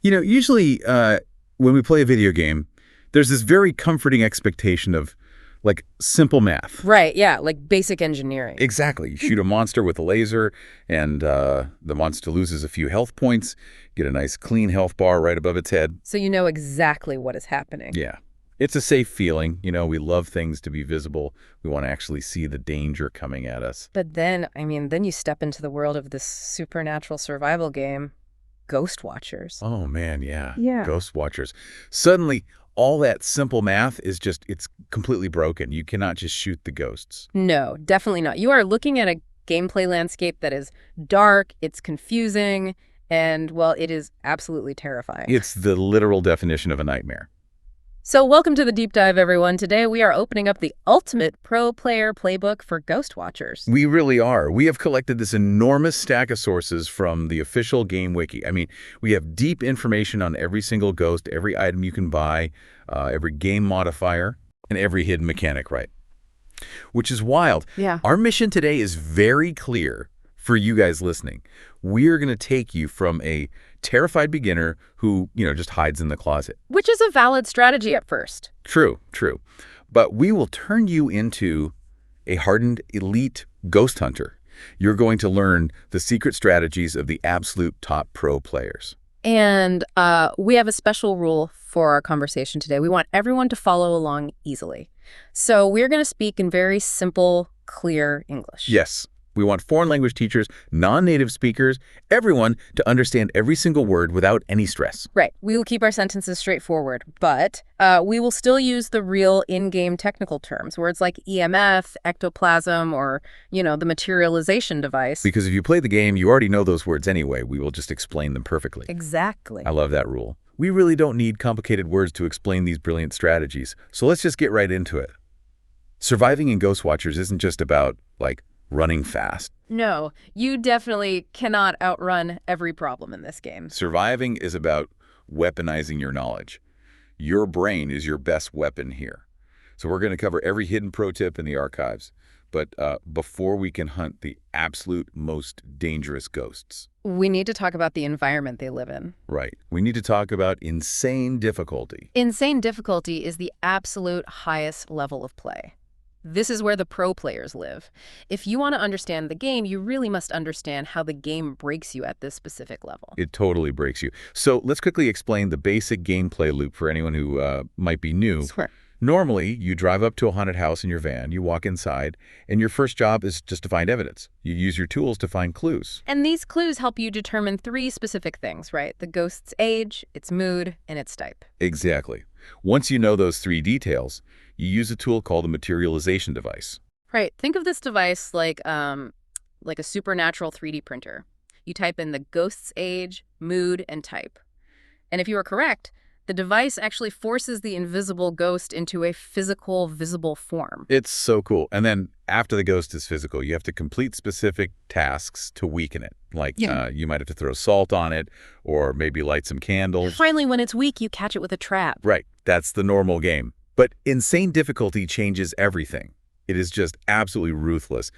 Usually when we play a video game, there's this very comforting expectation of, like, simple math. Right, yeah, like basic engineering. Exactly. You shoot a monster with a laser, and the monster loses a few health points, get a nice clean health bar right above its head. So you know exactly what is happening. Yeah. It's a safe feeling. We love things to be visible. We want to actually see the danger coming at us. But then you step into the world of this supernatural survival game, Ghostwatchers. Oh, man, yeah. Yeah. Ghostwatchers. Suddenly, all that simple math it's completely broken. You cannot just shoot the ghosts. No, definitely not. You are looking at a gameplay landscape that is dark, it's confusing, and, well, it is absolutely terrifying. It's the literal definition of a nightmare. So welcome to the Deep Dive, everyone. Today we are opening up the ultimate pro player playbook for Ghostwatchers. We really are. We have collected this enormous stack of sources from the official game wiki. We have deep information on every single ghost, every item you can buy, every game modifier, and every hidden mechanic, right? Which is wild. Yeah. Our mission today is very clear for you guys listening. We're going to take you from a terrified beginner who, just hides in the closet. Which is a valid strategy at first. True. But we will turn you into a hardened elite ghost hunter. You're going to learn the secret strategies of the absolute top pro players. And we have a special rule for our conversation today. We want everyone to follow along easily. So we're going to speak in very simple, clear English. Yes. We want foreign language teachers, non-native speakers, everyone to understand every single word without any stress. Right. We will keep our sentences straightforward, but we will still use the real in-game technical terms, words like EMF, ectoplasm, or, the materialization device. Because if you play the game, you already know those words anyway. We will just explain them perfectly. Exactly. I love that rule. We really don't need complicated words to explain these brilliant strategies, so let's just get right into it. Surviving in Ghostwatchers isn't just about, running fast. No, you definitely cannot outrun every problem in this game. Surviving is about weaponizing your knowledge. Your brain is your best weapon here. So we're going to cover every hidden pro tip in the archives. But before we can hunt the absolute most dangerous ghosts, we need to talk about the environment they live in. Right. We need to talk about insane difficulty. Insane difficulty is the absolute highest level of play. This is where the pro players live. If you want to understand the game, you really must understand how the game breaks you at this specific level. It totally breaks you. So let's quickly explain the basic gameplay loop for anyone who might be new. Sure. Normally, you drive up to a haunted house in your van, you walk inside, and your first job is just to find evidence. You use your tools to find clues. And these clues help you determine 3 specific things, right? The ghost's age, its mood, and its type. Exactly. Once you know those 3 details, you use a tool called the materialization device. Right. Think of this device like a supernatural 3D printer. You type in the ghost's age, mood, and type. And if you are correct, the device actually forces the invisible ghost into a physical, visible form. It's so cool. And then after the ghost is physical, you have to complete specific tasks to weaken it. You might have to throw salt on it or maybe light some candles. Finally, when it's weak, you catch it with a trap. Right. That's the normal game. But insane difficulty changes everything. It is just absolutely ruthless.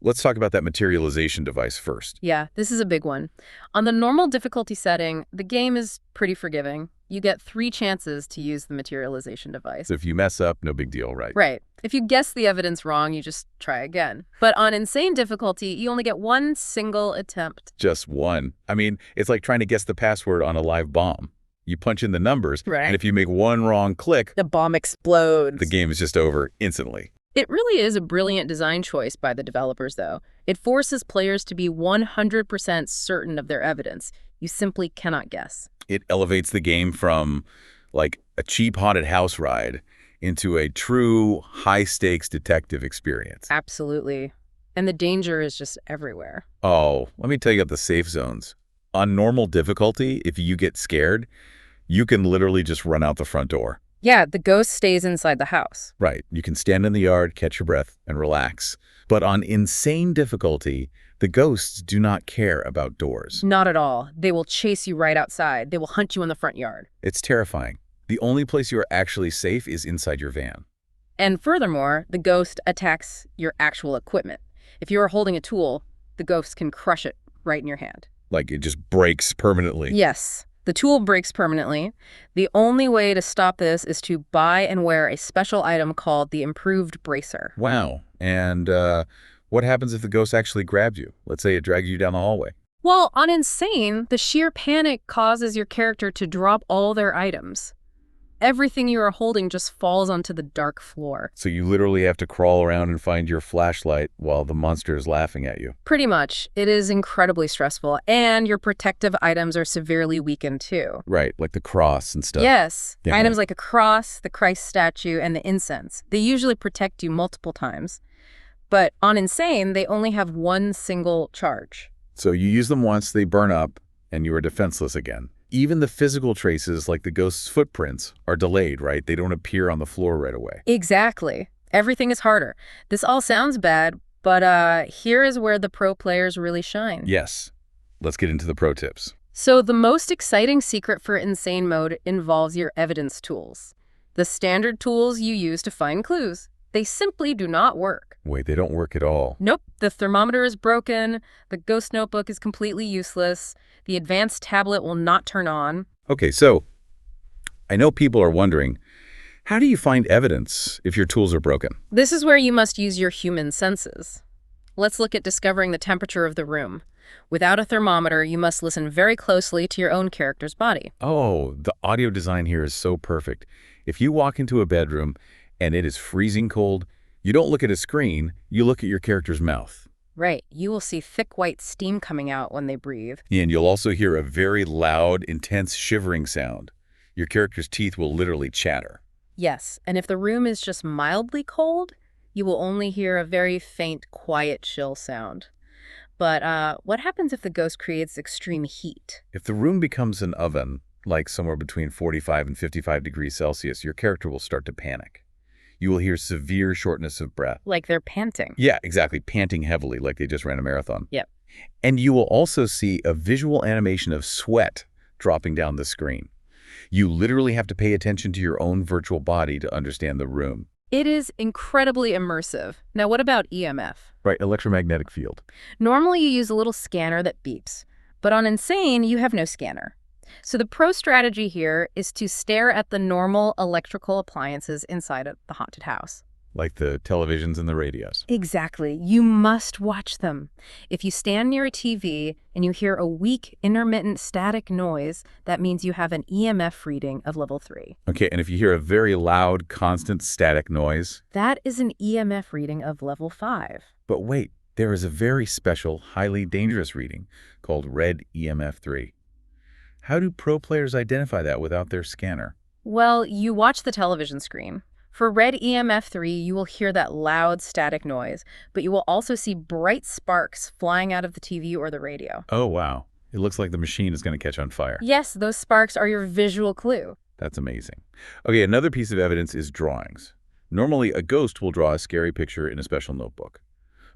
Let's talk about that materialization device first. Yeah, this is a big one. On the normal difficulty setting, the game is pretty forgiving. You get 3 chances to use the materialization device. So if you mess up, no big deal, right? Right. If you guess the evidence wrong, you just try again. But on insane difficulty, you only get 1 single attempt. Just one. It's like trying to guess the password on a live bomb. You punch in the numbers, right, and if you make one wrong click, the bomb explodes. The game is just over instantly. It really is a brilliant design choice by the developers, though. It forces players to be 100% certain of their evidence. You simply cannot guess. It elevates the game from, a cheap haunted house ride into a true high-stakes detective experience. Absolutely. And the danger is just everywhere. Oh, let me tell you about the safe zones. On normal difficulty, if you get scared, you can literally just run out the front door. Yeah, the ghost stays inside the house. Right. You can stand in the yard, catch your breath, and relax. But on insane difficulty, the ghosts do not care about doors. Not at all. They will chase you right outside. They will hunt you in the front yard. It's terrifying. The only place you are actually safe is inside your van. And furthermore, the ghost attacks your actual equipment. If you are holding a tool, the ghost can crush it right in your hand. It just breaks permanently. Yes. The tool breaks permanently. The only way to stop this is to buy and wear a special item called the Improved Bracer. Wow. And what happens if the ghost actually grabs you? Let's say it drags you down the hallway. Well, on Insane, the sheer panic causes your character to drop all their items. Everything you are holding just falls onto the dark floor. So you literally have to crawl around and find your flashlight while the monster is laughing at you. Pretty much. It is incredibly stressful, and your protective items are severely weakened too. Right, like the cross and stuff. Yes. Yeah. Items like a cross, the Christ statue, and the incense. They usually protect you multiple times. But on Insane, they only have one single charge. So you use them once, they burn up, and you are defenseless again. Even the physical traces, like the ghost's footprints, are delayed, right? They don't appear on the floor right away. Exactly. Everything is harder. This all sounds bad, but here is where the pro players really shine. Yes. Let's get into the pro tips. So the most exciting secret for Insane mode involves your evidence tools. The standard tools you use to find clues. They simply do not work. Wait, they don't work at all. Nope. The thermometer is broken. The ghost notebook is completely useless. The advanced tablet will not turn on. Okay, so I know people are wondering, how do you find evidence if your tools are broken? This is where you must use your human senses. Let's look at discovering the temperature of the room. Without a thermometer, you must listen very closely to your own character's body. Oh, the audio design here is so perfect. If you walk into a bedroom and it is freezing cold, you don't look at a screen, you look at your character's mouth. Right. You will see thick white steam coming out when they breathe. And you'll also hear a very loud, intense shivering sound. Your character's teeth will literally chatter. Yes, and if the room is just mildly cold, you will only hear a very faint, quiet chill sound. But what happens if the ghost creates extreme heat? If the room becomes an oven, like somewhere between 45 and 55 degrees Celsius, your character will start to panic. You will hear severe shortness of breath. Like they're panting. Yeah, exactly. Panting heavily, like they just ran a marathon. Yep. And you will also see a visual animation of sweat dropping down the screen. You literally have to pay attention to your own virtual body to understand the room. It is incredibly immersive. Now, what about EMF? Right, electromagnetic field. Normally, you use a little scanner that beeps. But on Insane, you have no scanner. So the pro strategy here is to stare at the normal electrical appliances inside of the haunted house. Like the televisions and the radios. Exactly. You must watch them. If you stand near a TV and you hear a weak, intermittent static noise, that means you have an EMF reading of level 3. Okay, and if you hear a very loud, constant static noise... That is an EMF reading of level 5. But wait, there is a very special, highly dangerous reading called red EMF 3. How do pro players identify that without their scanner? Well, you watch the television screen. For red EMF 3, you will hear that loud static noise, but you will also see bright sparks flying out of the TV or the radio. Oh, wow. It looks like the machine is going to catch on fire. Yes, those sparks are your visual clue. That's amazing. Okay, another piece of evidence is drawings. Normally, a ghost will draw a scary picture in a special notebook.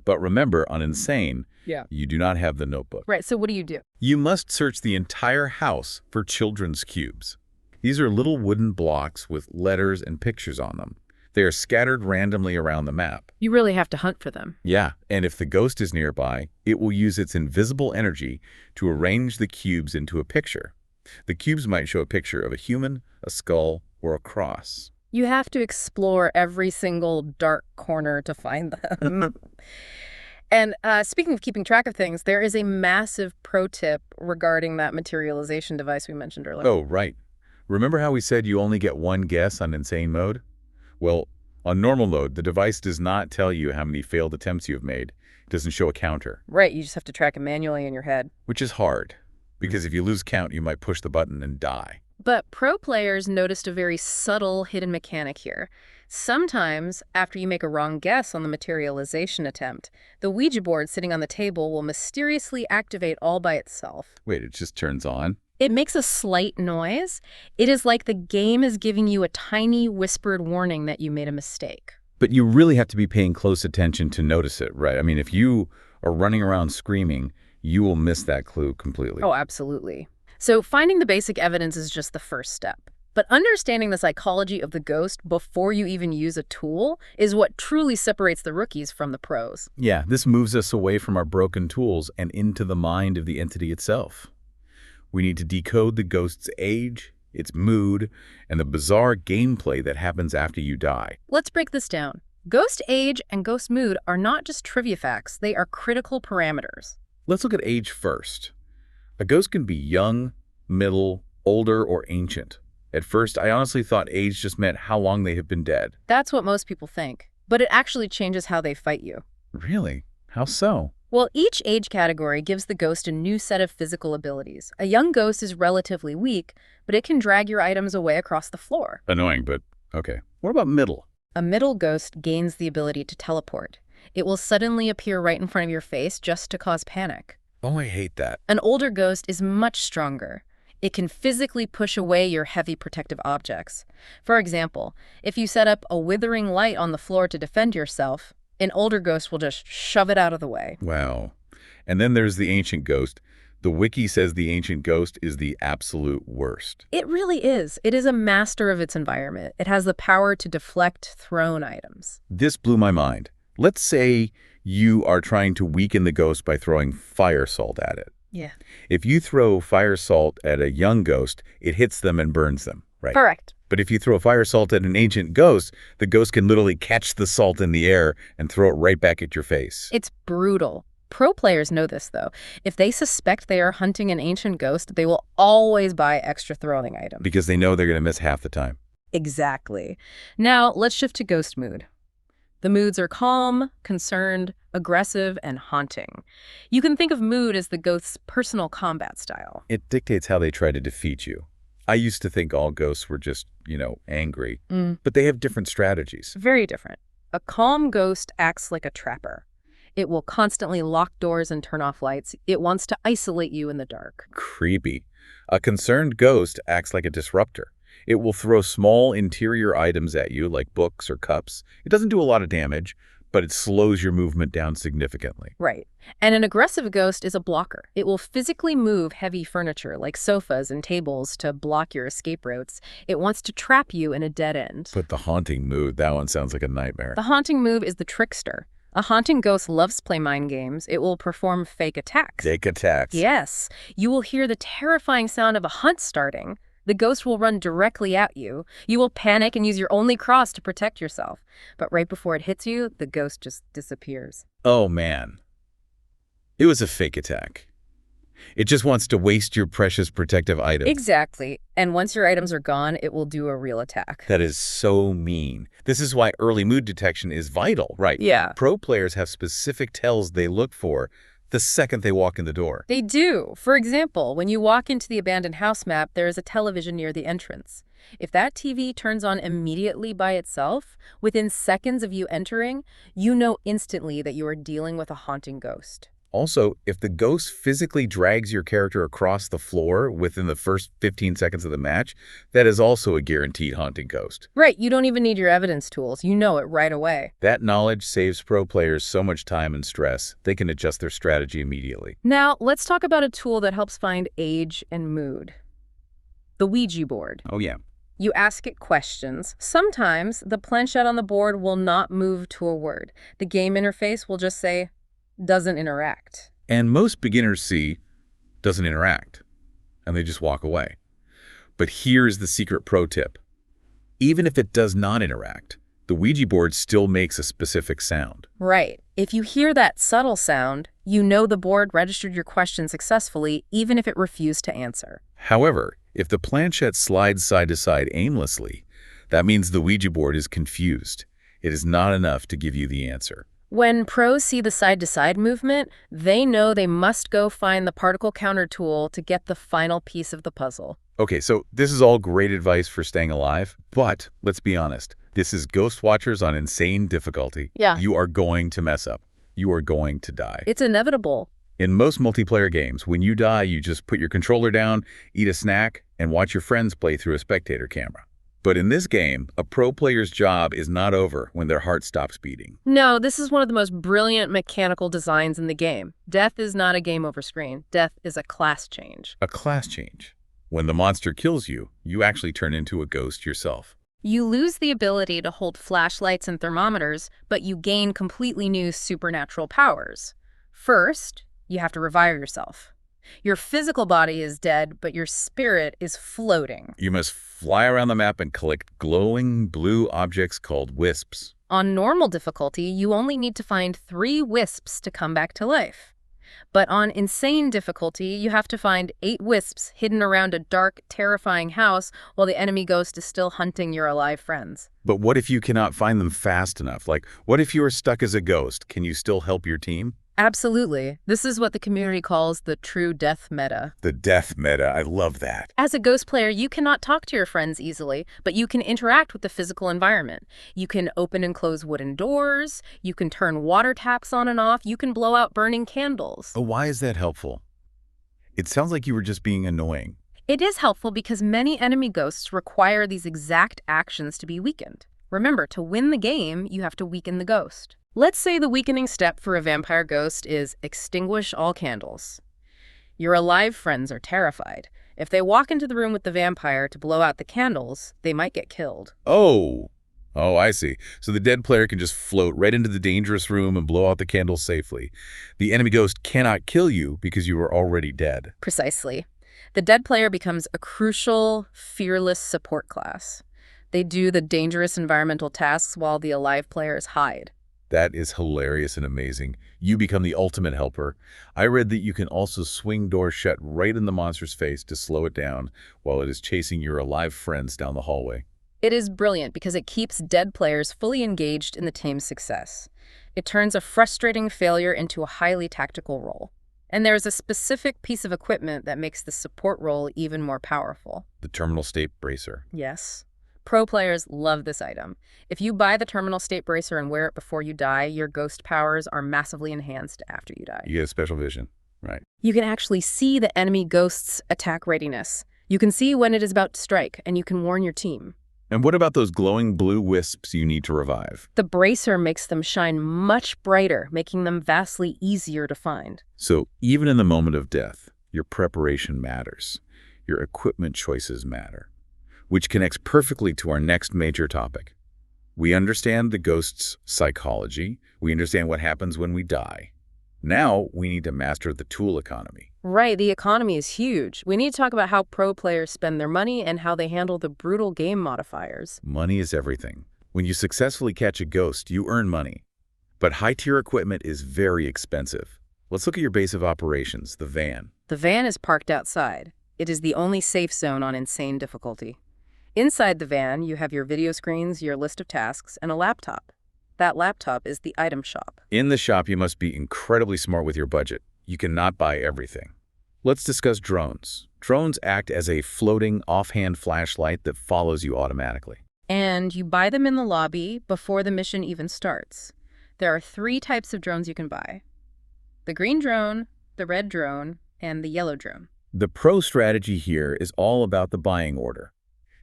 But remember, on Insane, you do not have the notebook. Right, so what do? You must search the entire house for children's cubes. These are little wooden blocks with letters and pictures on them. They are scattered randomly around the map. You really have to hunt for them. Yeah, and if the ghost is nearby, it will use its invisible energy to arrange the cubes into a picture. The cubes might show a picture of a human, a skull, or a cross. You have to explore every single dark corner to find them. And speaking of keeping track of things, there is a massive pro tip regarding that materialization device we mentioned earlier. Oh, right. Remember how we said you only get one guess on Insane mode? Well, on normal mode, the device does not tell you how many failed attempts you have made. It doesn't show a counter. Right, you just have to track it manually in your head. Which is hard, because if you lose count, you might push the button and die. But pro players noticed a very subtle hidden mechanic here. Sometimes, after you make a wrong guess on the materialization attempt, the Ouija board sitting on the table will mysteriously activate all by itself. Wait, it just turns on? It makes a slight noise. It is like the game is giving you a tiny whispered warning that you made a mistake. But you really have to be paying close attention to notice it, right? I mean, if you are running around screaming, you will miss that clue completely. Oh, absolutely. So finding the basic evidence is just the first step. But understanding the psychology of the ghost before you even use a tool is what truly separates the rookies from the pros. Yeah, this moves us away from our broken tools and into the mind of the entity itself. We need to decode the ghost's age, its mood, and the bizarre gameplay that happens after you die. Let's break this down. Ghost age and ghost mood are not just trivia facts, they are critical parameters. Let's look at age first. A ghost can be young, middle, older, or ancient. At first, I honestly thought age just meant how long they have been dead. That's what most people think, but it actually changes how they fight you. Really? How so? Well, each age category gives the ghost a new set of physical abilities. A young ghost is relatively weak, but it can drag your items away across the floor. Annoying, but okay. What about middle? A middle ghost gains the ability to teleport. It will suddenly appear right in front of your face just to cause panic. Oh, I hate that. An older ghost is much stronger. It can physically push away your heavy protective objects. For example, if you set up a withering light on the floor to defend yourself, an older ghost will just shove it out of the way. Wow. And then there's the ancient ghost. The wiki says the ancient ghost is the absolute worst. It really is. It is a master of its environment. It has the power to deflect thrown items. This blew my mind. Let's say you are trying to weaken the ghost by throwing fire salt at it. Yeah. If you throw fire salt at a young ghost, it hits them and burns them, right? Correct. But if you throw fire salt at an ancient ghost, the ghost can literally catch the salt in the air and throw it right back at your face. It's brutal. Pro players know this, though. If they suspect they are hunting an ancient ghost, they will always buy extra throwing items. Because they know they're going to miss half the time. Exactly. Now, let's shift to ghost mood. The moods are calm, concerned, aggressive, and haunting. You can think of mood as the ghost's personal combat style. It dictates how they try to defeat you. I used to think all ghosts were just, angry. But they have different strategies. Very different. A calm ghost acts like a trapper. It will constantly lock doors and turn off lights. It wants to isolate you in the dark. Creepy. A concerned ghost acts like a disruptor. It will throw small interior items at you, like books or cups. It doesn't do a lot of damage, but it slows your movement down significantly. Right. And an aggressive ghost is a blocker. It will physically move heavy furniture, like sofas and tables, to block your escape routes. It wants to trap you in a dead end. But the haunting mood, that one sounds like a nightmare. The haunting mood is the trickster. A haunting ghost loves to play mind games. It will perform fake attacks. Fake attacks. Yes. You will hear the terrifying sound of a hunt starting. The ghost will run directly at you. You will panic and use your only cross to protect yourself. But right before it hits you, the ghost just disappears. Oh, man. It was a fake attack. It just wants to waste your precious protective items. Exactly. And once your items are gone, it will do a real attack. That is so mean. This is why early mood detection is vital, right? Yeah. Pro players have specific tells they look for the second they walk in the door. They do. For example, when you walk into the abandoned house map, there is a television near the entrance. If that TV turns on immediately by itself, within seconds of you entering, you know instantly that you are dealing with a haunting ghost. Also, if the ghost physically drags your character across the floor within the first 15 seconds of the match, that is also a guaranteed haunting ghost. Right, you don't even need your evidence tools. You know it right away. That knowledge saves pro players so much time and stress. They can adjust their strategy immediately. Now, let's talk about a tool that helps find age and mood. The Ouija board. Oh, yeah. You ask it questions. Sometimes the planchette on the board will not move to a word. The game interface will just say, doesn't interact. And most beginners see, doesn't interact, and they just walk away. But here's the secret pro tip. Even if it does not interact, the Ouija board still makes a specific sound. Right. If you hear that subtle sound, you know the board registered your question successfully, even if it refused to answer. However, if the planchette slides side to side aimlessly, that means the Ouija board is confused. It is not enough to give you the answer. When pros see the side-to-side movement, they know they must go find the particle counter tool to get the final piece of the puzzle. Okay, so this is all great advice for staying alive, but let's be honest. This is Ghostwatchers on insane difficulty. Yeah. You are going to mess up. You are going to die. It's inevitable. In most multiplayer games, when you die, you just put your controller down, eat a snack, and watch your friends play through a spectator camera. But in this game, a pro player's job is not over when their heart stops beating. No, this is one of the most brilliant mechanical designs in the game. Death is not a game over screen. Death is a class change. A class change. When the monster kills you, you actually turn into a ghost yourself. You lose the ability to hold flashlights and thermometers, but you gain completely new supernatural powers. First, you have to revive yourself. Your physical body is dead, but your spirit is floating. You must fly around the map and collect glowing blue objects called wisps. On normal difficulty, you only need to find 3 wisps to come back to life. But on insane difficulty, you have to find 8 wisps hidden around a dark, terrifying house while the enemy ghost is still hunting your alive friends. But what if you cannot find them fast enough? Like, what if you are stuck as a ghost? Can you still help your team? Absolutely. This is what the community calls the true death meta. The death meta, I love that. As a ghost player, you cannot talk to your friends easily, but you can interact with the physical environment. You can open and close wooden doors, you can turn water taps on and off, you can blow out burning candles. Oh, why is that helpful? It sounds like you were just being annoying. It is helpful because many enemy ghosts require these exact actions to be weakened. Remember, to win the game, you have to weaken the ghost. Let's say the weakening step for a vampire ghost is extinguish all candles. Your alive friends are terrified. If they walk into the room with the vampire to blow out the candles, they might get killed. Oh, I see. So the dead player can just float right into the dangerous room and blow out the candles safely. The enemy ghost cannot kill you because you are already dead. Precisely. The dead player becomes a crucial, fearless support class. They do the dangerous environmental tasks while the alive players hide. That is hilarious and amazing. You become the ultimate helper. I read that you can also swing doors shut right in the monster's face to slow it down while it is chasing your alive friends down the hallway. It is brilliant because it keeps dead players fully engaged in the team's success. It turns a frustrating failure into a highly tactical role. And there's a specific piece of equipment that makes the support role even more powerful. The terminal state bracer. Yes. Pro players love this item. If you buy the terminal state bracer and wear it before you die, your ghost powers are massively enhanced after you die. You get a special vision, right? You can actually see the enemy ghost's attack readiness. You can see when it is about to strike, and you can warn your team. And what about those glowing blue wisps you need to revive? The bracer makes them shine much brighter, making them vastly easier to find. So even in the moment of death, your preparation matters. Your equipment choices matter. Which connects perfectly to our next major topic. We understand the ghost's psychology. We understand what happens when we die. Now we need to master the tool economy. Right, the economy is huge. We need to talk about how pro players spend their money and how they handle the brutal game modifiers. Money is everything. When you successfully catch a ghost, you earn money. But high-tier equipment is very expensive. Let's look at your base of operations, the van. The van is parked outside. It is the only safe zone on insane difficulty. Inside the van, you have your video screens, your list of tasks, and a laptop. That laptop is the item shop. In the shop, you must be incredibly smart with your budget. You cannot buy everything. Let's discuss drones. Drones act as a floating, offhand flashlight that follows you automatically. And you buy them in the lobby before the mission even starts. There are 3 types of drones you can buy: the green drone, the red drone, and the yellow drone. The pro strategy here is all about the buying order.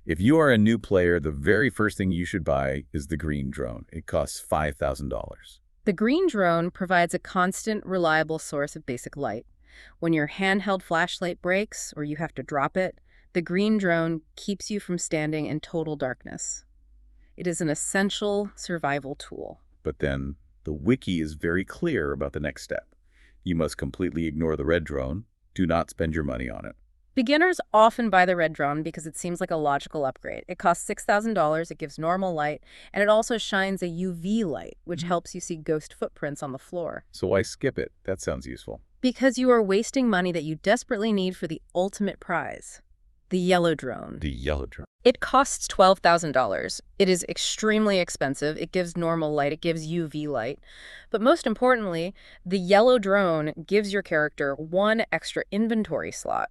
If you are a new player, the very first thing you should buy is the green drone. It costs $5,000. The green drone provides a constant, reliable source of basic light. When your handheld flashlight breaks or you have to drop it, the green drone keeps you from standing in total darkness. It is an essential survival tool. But then the wiki is very clear about the next step. You must completely ignore the red drone. Do not spend your money on it. Beginners often buy the red drone because it seems like a logical upgrade. It costs $6,000, it gives normal light, and it also shines a UV light, which helps you see ghost footprints on the floor. So why skip it? That sounds useful. Because you are wasting money that you desperately need for the ultimate prize, the yellow drone. The yellow drone. It costs $12,000. It is extremely expensive. It gives normal light. It gives UV light. But most importantly, the yellow drone gives your character 1 extra inventory slot.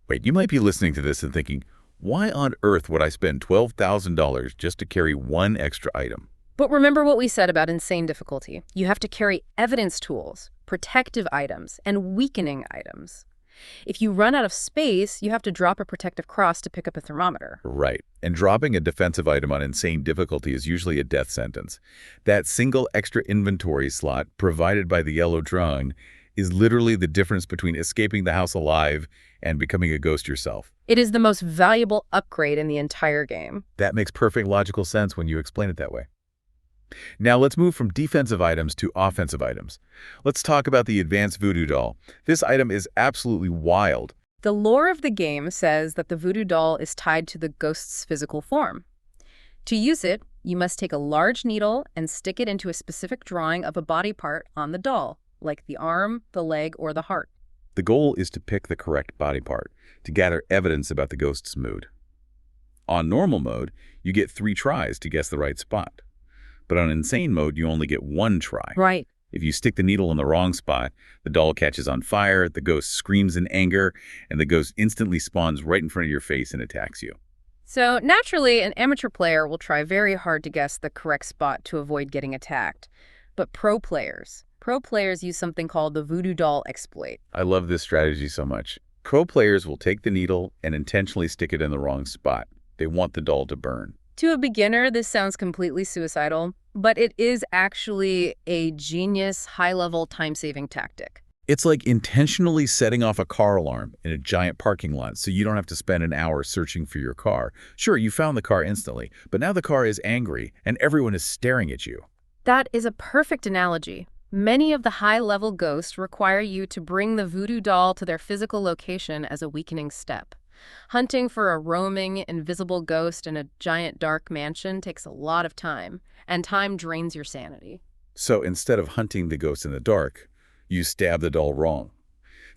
Wait, you might be listening to this and thinking, why on earth would I spend $12,000 just to carry 1 extra item? But remember what we said about insane difficulty. You have to carry evidence tools, protective items, and weakening items. If you run out of space, you have to drop a protective cross to pick up a thermometer. Right. And dropping a defensive item on insane difficulty is usually a death sentence. That single extra inventory slot provided by the yellow drone is literally the difference between escaping the house alive and becoming a ghost yourself. It is the most valuable upgrade in the entire game. That makes perfect logical sense when you explain it that way. Now let's move from defensive items to offensive items. Let's talk about the advanced voodoo doll. This item is absolutely wild. The lore of the game says that the voodoo doll is tied to the ghost's physical form. To use it, you must take a large needle and stick it into a specific drawing of a body part on the doll, like the arm, the leg, or the heart. The goal is to pick the correct body part to gather evidence about the ghost's mood. On normal mode, you get 3 tries to guess the right spot. But on insane mode, you only get 1 try. Right. If you stick the needle in the wrong spot, the doll catches on fire, the ghost screams in anger, and the ghost instantly spawns right in front of your face and attacks you. So naturally, an amateur player will try very hard to guess the correct spot to avoid getting attacked. But pro players use something called the voodoo doll exploit. I love this strategy so much. Pro players will take the needle and intentionally stick it in the wrong spot. They want the doll to burn. To a beginner, this sounds completely suicidal, but it is actually a genius, high-level time-saving tactic. It's like intentionally setting off a car alarm in a giant parking lot so you don't have to spend an hour searching for your car. Sure, you found the car instantly, but now the car is angry and everyone is staring at you. That is a perfect analogy. Many of the high-level ghosts require you to bring the voodoo doll to their physical location as a weakening step. Hunting for a roaming, invisible ghost in a giant dark mansion takes a lot of time, and time drains your sanity. So instead of hunting the ghost in the dark, you stab the doll wrong.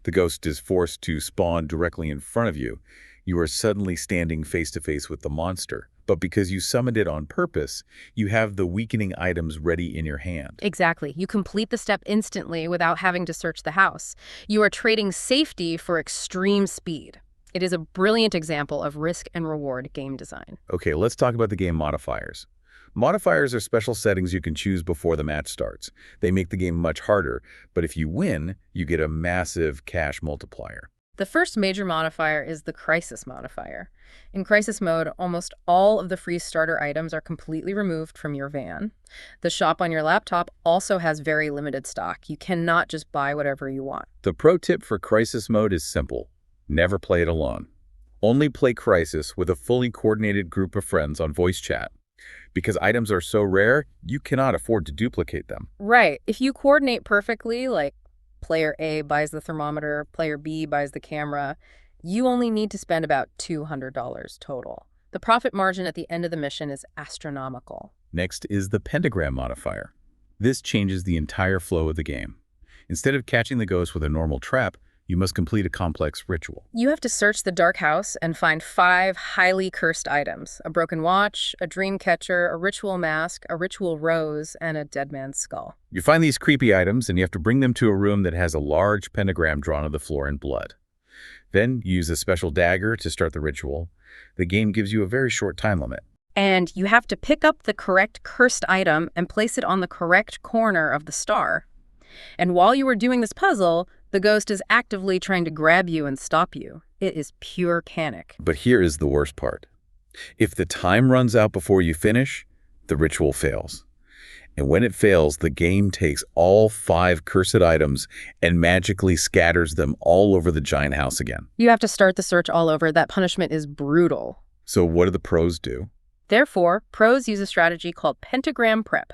The ghost is forced to spawn directly in front of you. You are suddenly standing face to face with the monster. But because you summoned it on purpose, you have the weakening items ready in your hand. Exactly. You complete the step instantly without having to search the house. You are trading safety for extreme speed. It is a brilliant example of risk and reward game design. Okay, let's talk about the game modifiers. Modifiers are special settings you can choose before the match starts. They make the game much harder, but if you win, you get a massive cash multiplier. The first major modifier is the crisis modifier. In crisis mode, almost all of the free starter items are completely removed from your van. The shop on your laptop also has very limited stock. You cannot just buy whatever you want. The pro tip for crisis mode is simple. Never play it alone. Only play Crisis with a fully coordinated group of friends on voice chat. Because items are so rare, you cannot afford to duplicate them. Right. If you coordinate perfectly, like player A buys the thermometer, player B buys the camera, you only need to spend about $200 total. The profit margin at the end of the mission is astronomical. Next is the pentagram modifier. This changes the entire flow of the game. Instead of catching the ghost with a normal trap, you must complete a complex ritual. You have to search the dark house and find 5 highly cursed items: a broken watch, a dream catcher, a ritual mask, a ritual rose, and a dead man's skull. You find these creepy items and you have to bring them to a room that has a large pentagram drawn on the floor in blood. Then you use a special dagger to start the ritual. The game gives you a very short time limit. And you have to pick up the correct cursed item and place it on the correct corner of the star. And while you are doing this puzzle, the ghost is actively trying to grab you and stop you. It is pure panic. But here is the worst part. If the time runs out before you finish, the ritual fails. And when it fails, the game takes all 5 cursed items and magically scatters them all over the giant house again. You have to start the search all over. That punishment is brutal. So what do the pros do? Therefore, pros use a strategy called pentagram prep.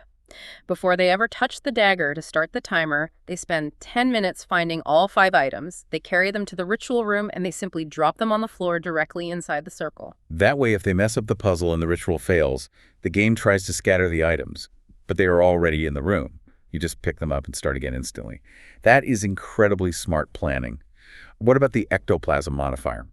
Before they ever touch the dagger to start the timer, they spend 10 minutes finding all 5 items, they carry them to the ritual room, and they simply drop them on the floor directly inside the circle. That way, if they mess up the puzzle and the ritual fails, the game tries to scatter the items, but they are already in the room. You just pick them up and start again instantly. That is incredibly smart planning. What about the ectoplasm modifier?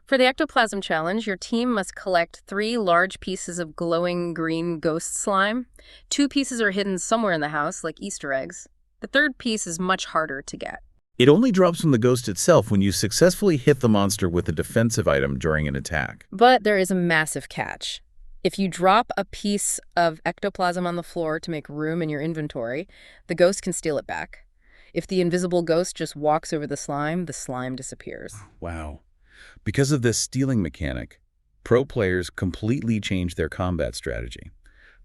For the ectoplasm challenge, your team must collect 3 large pieces of glowing green ghost slime. 2 pieces are hidden somewhere in the house, like Easter eggs. The 3rd piece is much harder to get. It only drops from the ghost itself when you successfully hit the monster with a defensive item during an attack. But there is a massive catch. If you drop a piece of ectoplasm on the floor to make room in your inventory, the ghost can steal it back. If the invisible ghost just walks over the slime disappears. Wow. Because of this stealing mechanic, pro players completely change their combat strategy.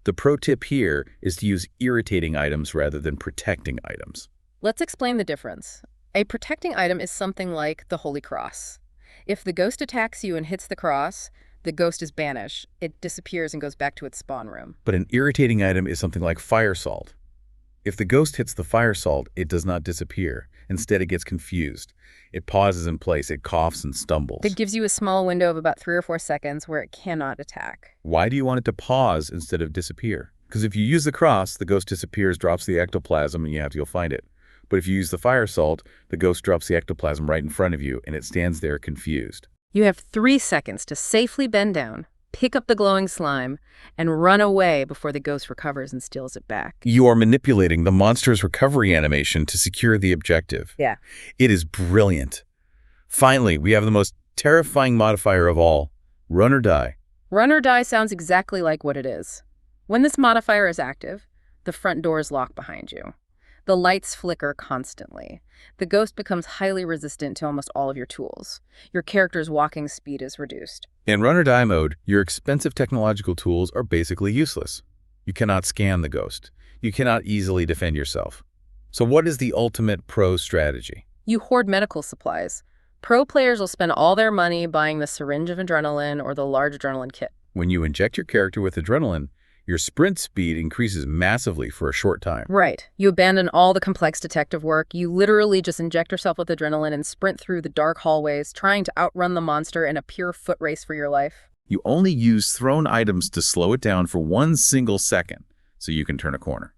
The pro tip here is to use irritating items rather than protecting items. Let's explain the difference. A protecting item is something like the Holy Cross. If the ghost attacks you and hits the cross, The ghost is banished. It disappears and goes back to its spawn room. But an irritating item is something like fire salt. If the ghost hits the fire salt, it does not disappear. Instead, it gets confused. It pauses in place. It coughs and stumbles. It gives you a small window of about 3 or 4 seconds where it cannot attack. Why do you want it to pause instead of disappear? Because if you use the cross, the ghost disappears, drops the ectoplasm, and you have to go find it. But if you use the fire salt, the ghost drops the ectoplasm right in front of you, and it stands there confused. You have 3 seconds to safely bend down, pick up the glowing slime, and run away before the ghost recovers and steals it back. You are manipulating the monster's recovery animation to secure the objective. Yeah. It is brilliant. Finally, we have the most terrifying modifier of all, run or die. Run or die sounds exactly like what it is. When this modifier is active, the front doors lock behind you. The lights flicker constantly. The ghost becomes highly resistant to almost all of your tools. Your character's walking speed is reduced. In run or die mode, your expensive technological tools are basically useless. You cannot scan the ghost. You cannot easily defend yourself. So what is the ultimate pro strategy? You hoard medical supplies. Pro players will spend all their money buying the syringe of adrenaline or the large adrenaline kit. When you inject your character with adrenaline, your sprint speed increases massively for a short time. Right. You abandon all the complex detective work. You literally just inject yourself with adrenaline and sprint through the dark hallways, trying to outrun the monster in a pure foot race for your life. You only use thrown items to slow it down for 1 single second so you can turn a corner.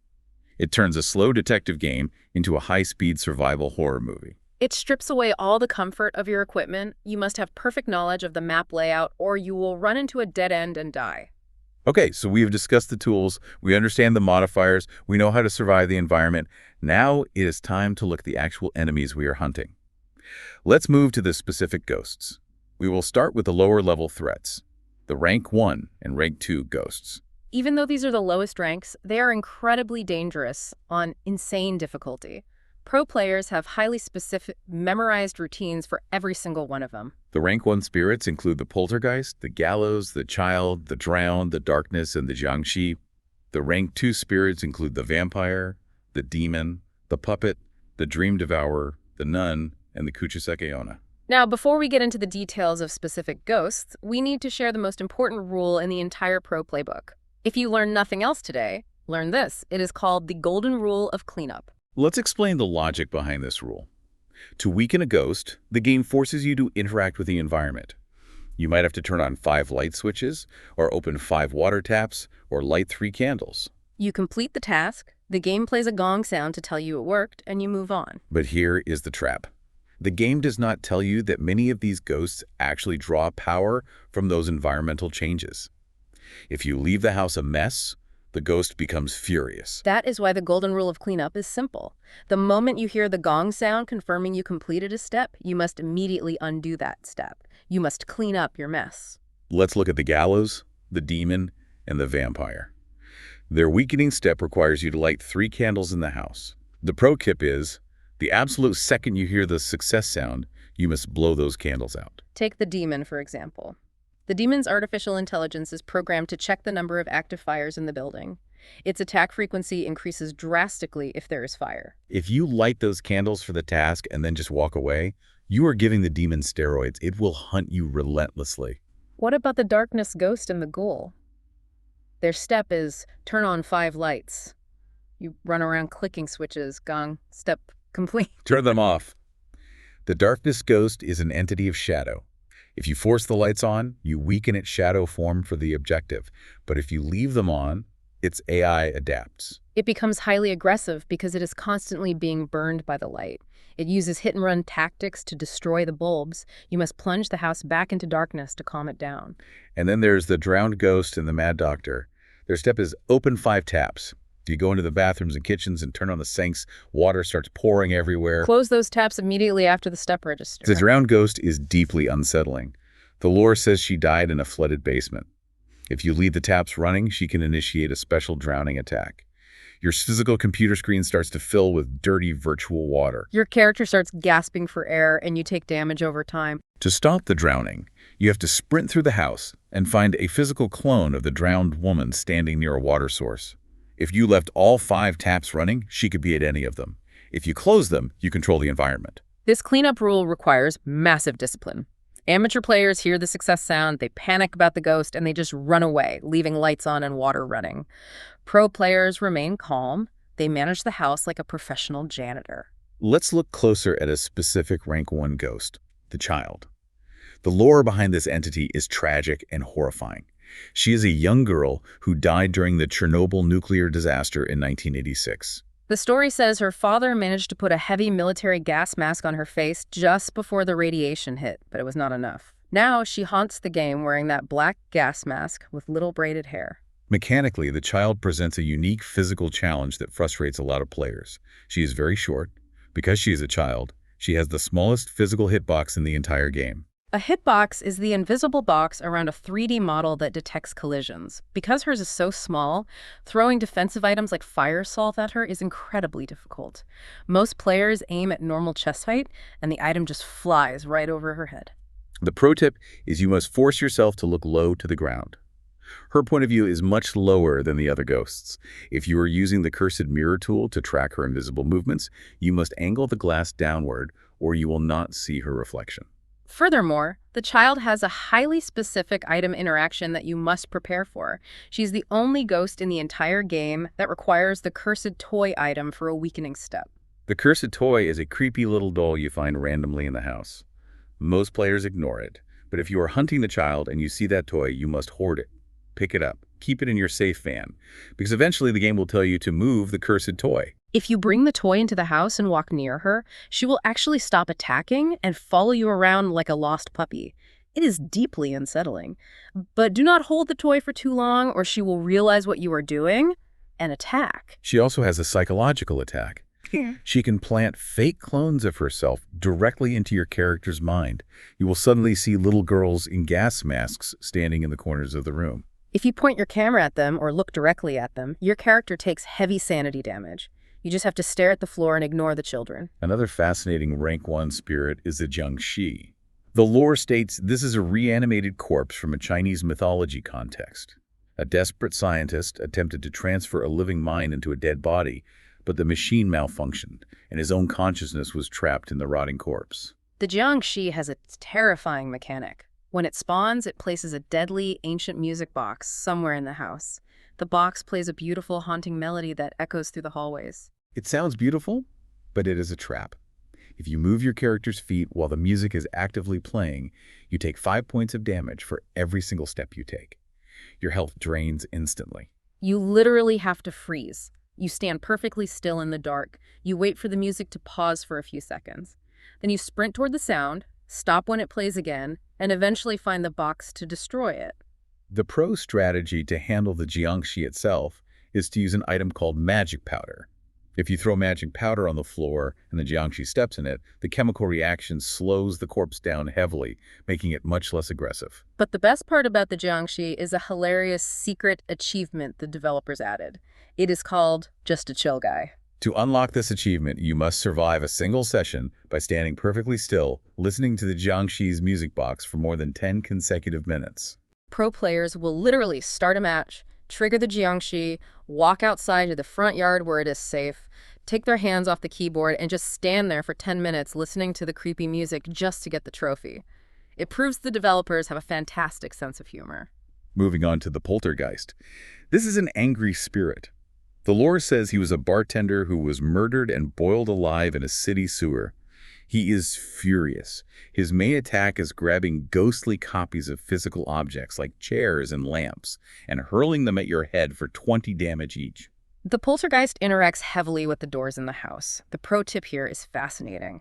It turns a slow detective game into a high-speed survival horror movie. It strips away all the comfort of your equipment. You must have perfect knowledge of the map layout or you will run into a dead end and die. Okay, so we have discussed the tools, we understand the modifiers, we know how to survive the environment. Now it is time to look at the actual enemies we are hunting. Let's move to the specific ghosts. We will start with the lower level threats, the rank 1 and rank 2 ghosts. Even though these are the lowest ranks, they are incredibly dangerous on insane difficulty. Pro players have highly specific, memorized routines for every single one of them. The rank 1 spirits include the poltergeist, the gallows, the child, the drowned, the darkness, and the jiangshi. The rank 2 spirits include the vampire, the demon, the puppet, the dream devourer, the nun, and the kuchiseke onna. Now, before we get into the details of specific ghosts, we need to share the most important rule in the entire pro playbook. If you learn nothing else today, learn this. It is called the golden rule of cleanup. Let's explain the logic behind this rule. To weaken a ghost, the game forces you to interact with the environment. You might have to turn on 5 light switches, or open 5 water taps, or light 3 candles. You complete the task, the game plays a gong sound to tell you it worked, and you move on. But here is the trap. The game does not tell you that many of these ghosts actually draw power from those environmental changes. If you leave the house a mess, the ghost becomes furious. That is why the golden rule of cleanup is simple. The moment you hear the gong sound confirming you completed a step, you must immediately undo that step. You must clean up your mess. Let's look at the gallows, the demon, and the vampire. Their weakening step requires you to light 3 candles in the house. The pro tip is, the absolute second you hear the success sound, you must blow those candles out. Take the demon, for example. The demon's artificial intelligence is programmed to check the number of active fires in the building. Its attack frequency increases drastically if there is fire. If you light those candles for the task and then just walk away, you are giving the demon steroids. It will hunt you relentlessly. What about the darkness ghost and the ghoul? Their step is turn on 5 lights. You run around clicking switches, gong, step complete. Turn them off. The darkness ghost is an entity of shadow. If you force the lights on, you weaken its shadow form for the objective. But if you leave them on, its AI adapts. It becomes highly aggressive because it is constantly being burned by the light. It uses hit-and-run tactics to destroy the bulbs. You must plunge the house back into darkness to calm it down. And then there's the drowned ghost and the mad doctor. Their step is open 5 taps. You go into the bathrooms and kitchens and turn on the sinks. Water starts pouring everywhere. Close those taps immediately after the step register. The drowned ghost is deeply unsettling. The lore says she died in a flooded basement. If you leave the taps running, she can initiate a special drowning attack. Your physical computer screen starts to fill with dirty virtual water. Your character starts gasping for air and you take damage over time. To stop the drowning, you have to sprint through the house and find a physical clone of the drowned woman standing near a water source. If you left all 5 taps running, she could be at any of them. If you close them, you control the environment. This cleanup rule requires massive discipline. Amateur players hear the success sound, they panic about the ghost, and they just run away, leaving lights on and water running. Pro players remain calm. They manage the house like a professional janitor. Let's look closer at a specific rank 1 ghost, the child. The lore behind this entity is tragic and horrifying. She is a young girl who died during the Chernobyl nuclear disaster in 1986. The story says her father managed to put a heavy military gas mask on her face just before the radiation hit, but it was not enough. Now she haunts the game wearing that black gas mask with little braided hair. Mechanically, the child presents a unique physical challenge that frustrates a lot of players. She is very short. Because she is a child, she has the smallest physical hitbox in the entire game. A hitbox is the invisible box around a 3D model that detects collisions. Because hers is so small, throwing defensive items like fire salt at her is incredibly difficult. Most players aim at normal chest height, and the item just flies right over her head. The pro tip is you must force yourself to look low to the ground. Her point of view is much lower than the other ghosts. If you are using the cursed mirror tool to track her invisible movements, you must angle the glass downward or you will not see her reflection. Furthermore, the child has a highly specific item interaction that you must prepare for. She's the only ghost in the entire game that requires the cursed toy item for a weakening step. The cursed toy is a creepy little doll you find randomly in the house. Most players ignore it, but if you are hunting the child and you see that toy, you must hoard it. Pick it up. Keep it in your safe van, because eventually the game will tell you to move the cursed toy. If you bring the toy into the house and walk near her, she will actually stop attacking and follow you around like a lost puppy. It is deeply unsettling. But do not hold the toy for too long or she will realize what you are doing and attack. She also has a psychological attack. She can plant fake clones of herself directly into your character's mind. You will suddenly see little girls in gas masks standing in the corners of the room. If you point your camera at them or look directly at them, your character takes heavy sanity damage. You just have to stare at the floor and ignore the children. Another fascinating rank 1 spirit is the Jiangshi. The lore states this is a reanimated corpse from a Chinese mythology context. A desperate scientist attempted to transfer a living mind into a dead body, but the machine malfunctioned, and his own consciousness was trapped in the rotting corpse. The Jiangshi has a terrifying mechanic. When it spawns, it places a deadly, ancient music box somewhere in the house. The box plays a beautiful, haunting melody that echoes through the hallways. It sounds beautiful, but it is a trap. If you move your character's feet while the music is actively playing, you take 5 points of damage for every single step you take. Your health drains instantly. You literally have to freeze. You stand perfectly still in the dark. You wait for the music to pause for a few seconds. Then you sprint toward the sound, stop when it plays again, and eventually find the box to destroy it. The pro strategy to handle the Jiangshi itself is to use an item called magic powder. If you throw magic powder on the floor and the Jiangshi steps in it, the chemical reaction slows the corpse down heavily, making it much less aggressive. But the best part about the Jiangshi is a hilarious secret achievement the developers added. It is called Just a Chill Guy. To unlock this achievement, you must survive a single session by standing perfectly still, listening to the Jiangshi's music box for more than 10 consecutive minutes. Pro players will literally start a match, trigger the Jiangshi, walk outside to the front yard where it is safe, take their hands off the keyboard, and just stand there for 10 minutes listening to the creepy music just to get the trophy. It proves the developers have a fantastic sense of humor. Moving on to the poltergeist. This is an angry spirit. The lore says he was a bartender who was murdered and boiled alive in a city sewer. He is furious. His main attack is grabbing ghostly copies of physical objects like chairs and lamps and hurling them at your head for 20 damage each. The poltergeist interacts heavily with the doors in the house. The pro tip here is fascinating.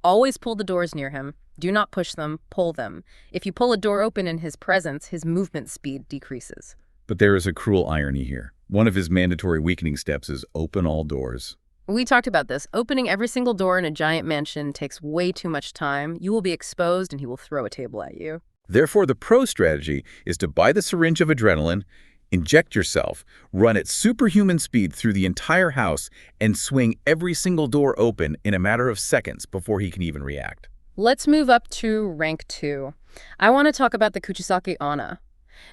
Always pull the doors near him. Do not push them, pull them. If you pull a door open in his presence, his movement speed decreases. But there is a cruel irony here. One of his mandatory weakening steps is open all doors. We talked about this. Opening every single door in a giant mansion takes way too much time. You will be exposed and he will throw a table at you. Therefore, the pro strategy is to buy the syringe of adrenaline, inject yourself, run at superhuman speed through the entire house, and swing every single door open in a matter of seconds before he can even react. Let's move up to rank 2. I want to talk about the Kuchisake Onna.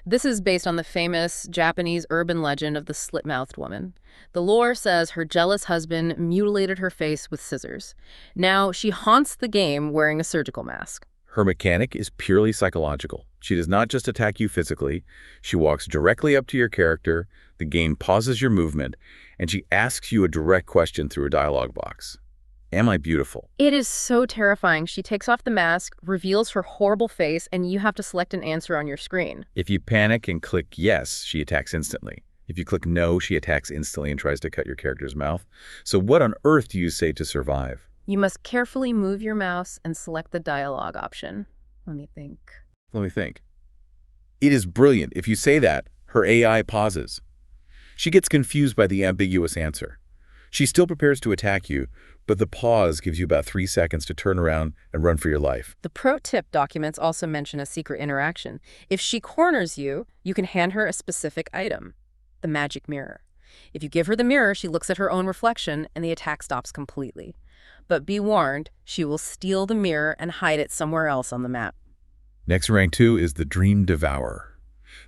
This is based on the famous Japanese urban legend of the slit-mouthed woman. The lore says her jealous husband mutilated her face with scissors. Now, she haunts the game wearing a surgical mask. Her mechanic is purely psychological. She does not just attack you physically. She walks directly up to your character, the game pauses your movement, and she asks you a direct question through a dialogue box. Am I beautiful? It is so terrifying. She takes off the mask, reveals her horrible face, and you have to select an answer on your screen. If you panic and click yes, she attacks instantly. If you click no, she attacks instantly and tries to cut your character's mouth. So what on earth do you say to survive? You must carefully move your mouse and select the dialogue option. Let me think. It is brilliant. If you say that, her AI pauses. She gets confused by the ambiguous answer. She still prepares to attack you, but the pause gives you about 3 seconds to turn around and run for your life. The pro tip documents also mention a secret interaction. If she corners you, you can hand her a specific item, the magic mirror. If you give her the mirror, she looks at her own reflection and the attack stops completely. But be warned, she will steal the mirror and hide it somewhere else on the map. Next in rank 2 is the Dream Devourer.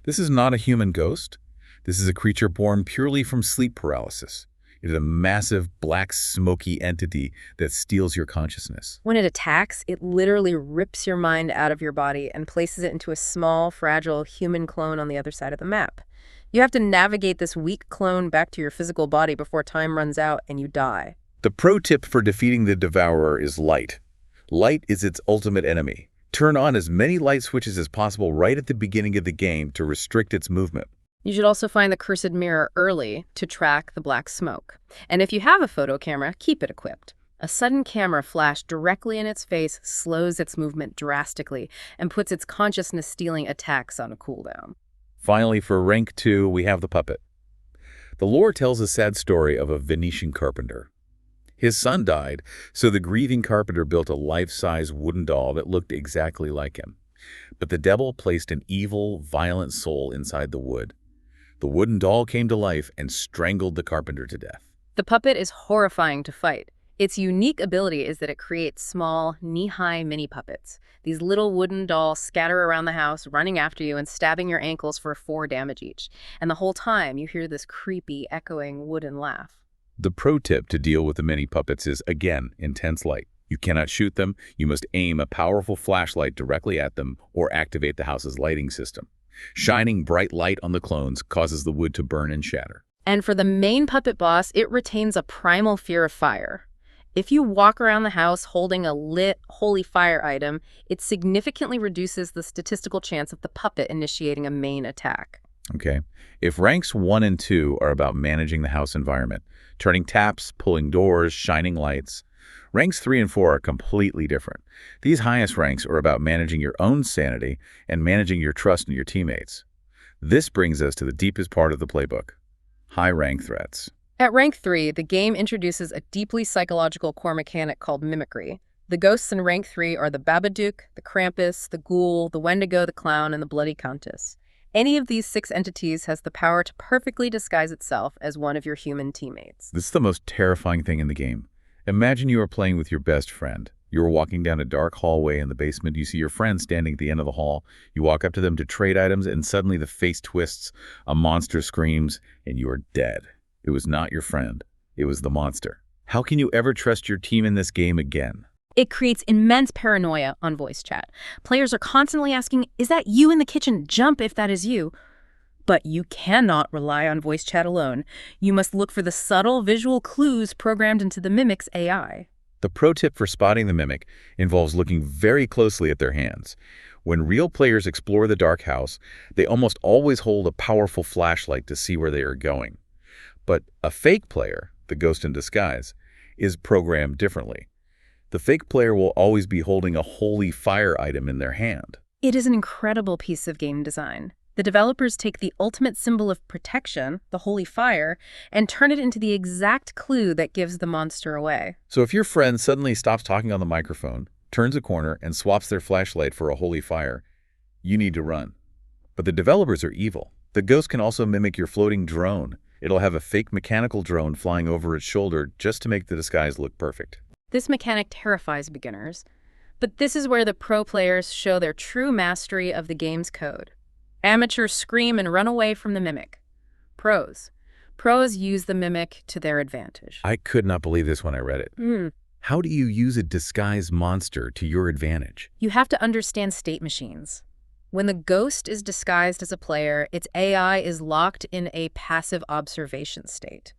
This is not a human ghost. This is a creature born purely from sleep paralysis. It is a massive, black, smoky entity that steals your consciousness. When it attacks, it literally rips your mind out of your body and places it into a small, fragile human clone on the other side of the map. You have to navigate this weak clone back to your physical body before time runs out and you die. The pro tip for defeating the Devourer is light. Light is its ultimate enemy. Turn on as many light switches as possible right at the beginning of the game to restrict its movement. You should also find the cursed mirror early to track the black smoke. And if you have a photo camera, keep it equipped. A sudden camera flash directly in its face slows its movement drastically and puts its consciousness-stealing attacks on a cooldown. Finally, for rank 2, we have the puppet. The lore tells a sad story of a Venetian carpenter. His son died, so the grieving carpenter built a life-size wooden doll that looked exactly like him. But the devil placed an evil, violent soul inside the wood. The wooden doll came to life and strangled the carpenter to death. The puppet is horrifying to fight. Its unique ability is that it creates small, knee-high mini puppets. These little wooden dolls scatter around the house, running after you and stabbing your ankles for 4 damage each. And the whole time, you hear this creepy, echoing wooden laugh. The pro tip to deal with the mini puppets is, again, intense light. You cannot shoot them. You must aim a powerful flashlight directly at them or activate the house's lighting system. Shining bright light on the clones causes the wood to burn and shatter. And for the main puppet boss, it retains a primal fear of fire. If you walk around the house holding a lit, holy fire item, it significantly reduces the statistical chance of the puppet initiating a main attack. Okay. If ranks 1 and 2 are about managing the house environment, turning taps, pulling doors, shining lights, ranks 3 and 4 are completely different. These highest ranks are about managing your own sanity and managing your trust in your teammates. This brings us to the deepest part of the playbook, high rank threats. At rank 3, the game introduces a deeply psychological core mechanic called mimicry. The ghosts in rank 3 are the Babadook, the Krampus, the Ghoul, the Wendigo, the Clown, and the Bloody Countess. Any of these 6 entities has the power to perfectly disguise itself as one of your human teammates. This is the most terrifying thing in the game. Imagine you are playing with your best friend. You are walking down a dark hallway in the basement. You see your friend standing at the end of the hall. You walk up to them to trade items, and suddenly the face twists, a monster screams, and you are dead. It was not your friend. It was the monster. How can you ever trust your team in this game again? It creates immense paranoia on voice chat. Players are constantly asking, "Is that you in the kitchen? Jump if that is you." But you cannot rely on voice chat alone. You must look for the subtle visual clues programmed into the mimic's AI. The pro tip for spotting the mimic involves looking very closely at their hands. When real players explore the dark house, they almost always hold a powerful flashlight to see where they are going. But a fake player, the ghost in disguise, is programmed differently. The fake player will always be holding a holy fire item in their hand. It is an incredible piece of game design. The developers take the ultimate symbol of protection, the holy fire, and turn it into the exact clue that gives the monster away. So if your friend suddenly stops talking on the microphone, turns a corner, and swaps their flashlight for a holy fire, you need to run. But the developers are evil. The ghost can also mimic your floating drone. It'll have a fake mechanical drone flying over its shoulder just to make the disguise look perfect. This mechanic terrifies beginners. But this is where the pro players show their true mastery of the game's code. Amateurs scream and run away from the mimic. Pros use the mimic to their advantage. I could not believe this when I read it. How do you use a disguised monster to your advantage? You have to understand state machines. When the ghost is disguised as a player, its AI is locked in a passive observation state.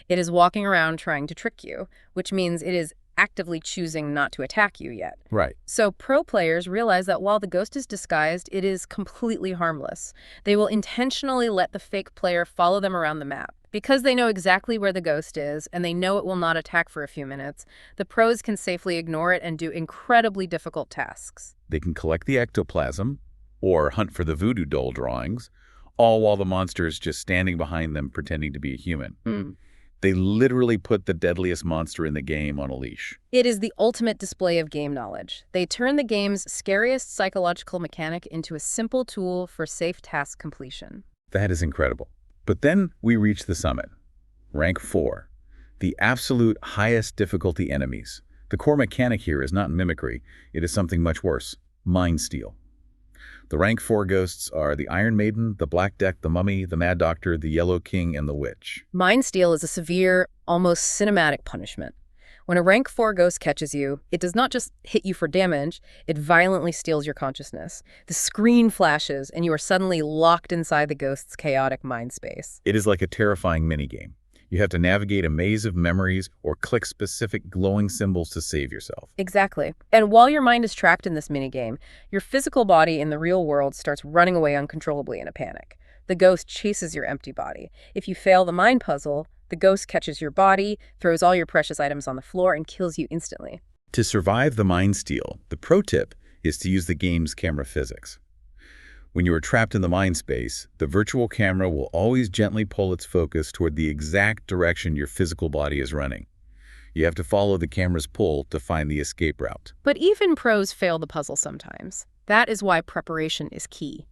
It is walking around trying to trick you, which means it is actively choosing not to attack you yet. Right. So pro players realize that while the ghost is disguised, it is completely harmless. They will intentionally let the fake player follow them around the map. Because they know exactly where the ghost is, and they know it will not attack for a few minutes, the pros can safely ignore it and do incredibly difficult tasks. They can collect the ectoplasm or hunt for the voodoo doll drawings, all while the monster is just standing behind them pretending to be a human. They literally put the deadliest monster in the game on a leash. It is the ultimate display of game knowledge. They turn the game's scariest psychological mechanic into a simple tool for safe task completion. That is incredible. But then we reach the summit. Rank 4. The absolute highest difficulty enemies. The core mechanic here is not mimicry. It is something much worse. Mind steal. The rank 4 ghosts are the Iron Maiden, the Black Deck, the Mummy, the Mad Doctor, the Yellow King, and the Witch. Mind steal is a severe, almost cinematic punishment. When a rank 4 ghost catches you, it does not just hit you for damage, it violently steals your consciousness. The screen flashes, and you are suddenly locked inside the ghost's chaotic mind space. It is like a terrifying minigame. You have to navigate a maze of memories or click specific glowing symbols to save yourself. Exactly. And while your mind is trapped in this minigame, your physical body in the real world starts running away uncontrollably in a panic. The ghost chases your empty body. If you fail the mind puzzle, the ghost catches your body, throws all your precious items on the floor, and kills you instantly. To survive the mind steal, the pro tip is to use the game's camera physics. When you are trapped in the mind space, the virtual camera will always gently pull its focus toward the exact direction your physical body is running. You have to follow the camera's pull to find the escape route. But even pros fail the puzzle sometimes. That is why preparation is key.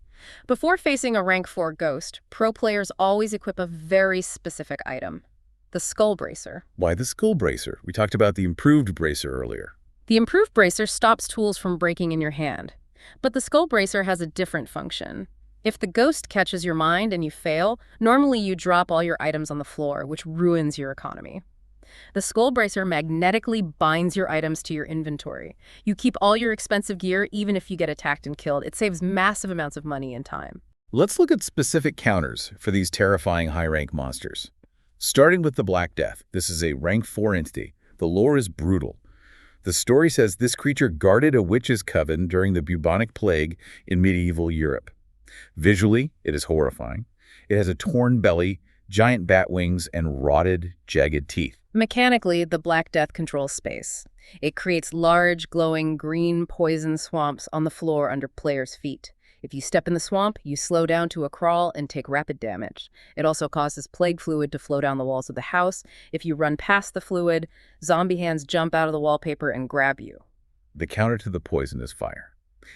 Before facing a rank 4 ghost, pro players always equip a very specific item: the skull bracer. Why the skull bracer? We talked about the improved bracer earlier. The improved bracer stops tools from breaking in your hand. But the skull bracer has a different function. If the ghost catches your mind and you fail, normally you drop all your items on the floor, which ruins your economy. The skull bracer magnetically binds your items to your inventory. You keep all your expensive gear even if you get attacked and killed. It saves massive amounts of money and time. Let's look at specific counters for these terrifying high-rank monsters. Starting with the Black Death, this is a rank 4 entity. The lore is brutal. The story says this creature guarded a witch's coven during the bubonic plague in medieval Europe. Visually, it is horrifying. It has a torn belly, giant bat wings, and rotted, jagged teeth. Mechanically, the Black Death controls space. It creates large, glowing, green poison swamps on the floor under players' feet. If you step in the swamp, you slow down to a crawl and take rapid damage. It also causes plague fluid to flow down the walls of the house. If you run past the fluid, zombie hands jump out of the wallpaper and grab you. The counter to the poison is fire.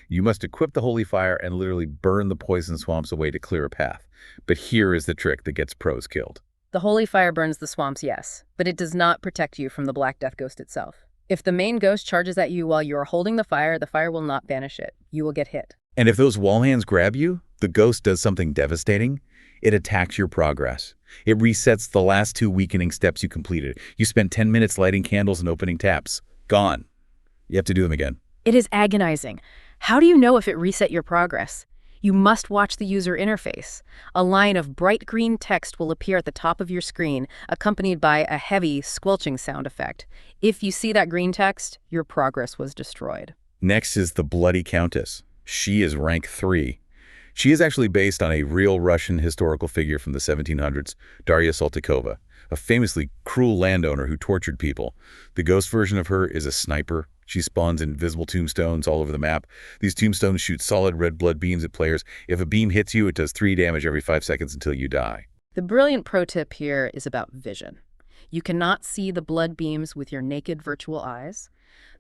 You must equip the holy fire and literally burn the poison swamps away to clear a path. But here is the trick that gets pros killed. The holy fire burns the swamps, yes, but it does not protect you from the Black Death ghost itself. If the main ghost charges at you while you are holding the fire will not banish it. You will get hit. And if those wall hands grab you, the ghost does something devastating. It attacks your progress. It resets the last 2 weakening steps you completed. You spent 10 minutes lighting candles and opening taps. Gone. You have to do them again. It is agonizing. How do you know if it reset your progress? You must watch the user interface. A line of bright green text will appear at the top of your screen, accompanied by a heavy, squelching sound effect. If you see that green text, your progress was destroyed. Next is the Bloody Countess. She is rank 3. She is actually based on a real Russian historical figure from the 1700s, Darya Saltykova, a famously cruel landowner who tortured people. The ghost version of her is a sniper. She spawns invisible tombstones all over the map. These tombstones shoot solid red blood beams at players. If a beam hits you, it does 3 damage every 5 seconds until you die. The brilliant pro tip here is about vision. You cannot see the blood beams with your naked virtual eyes.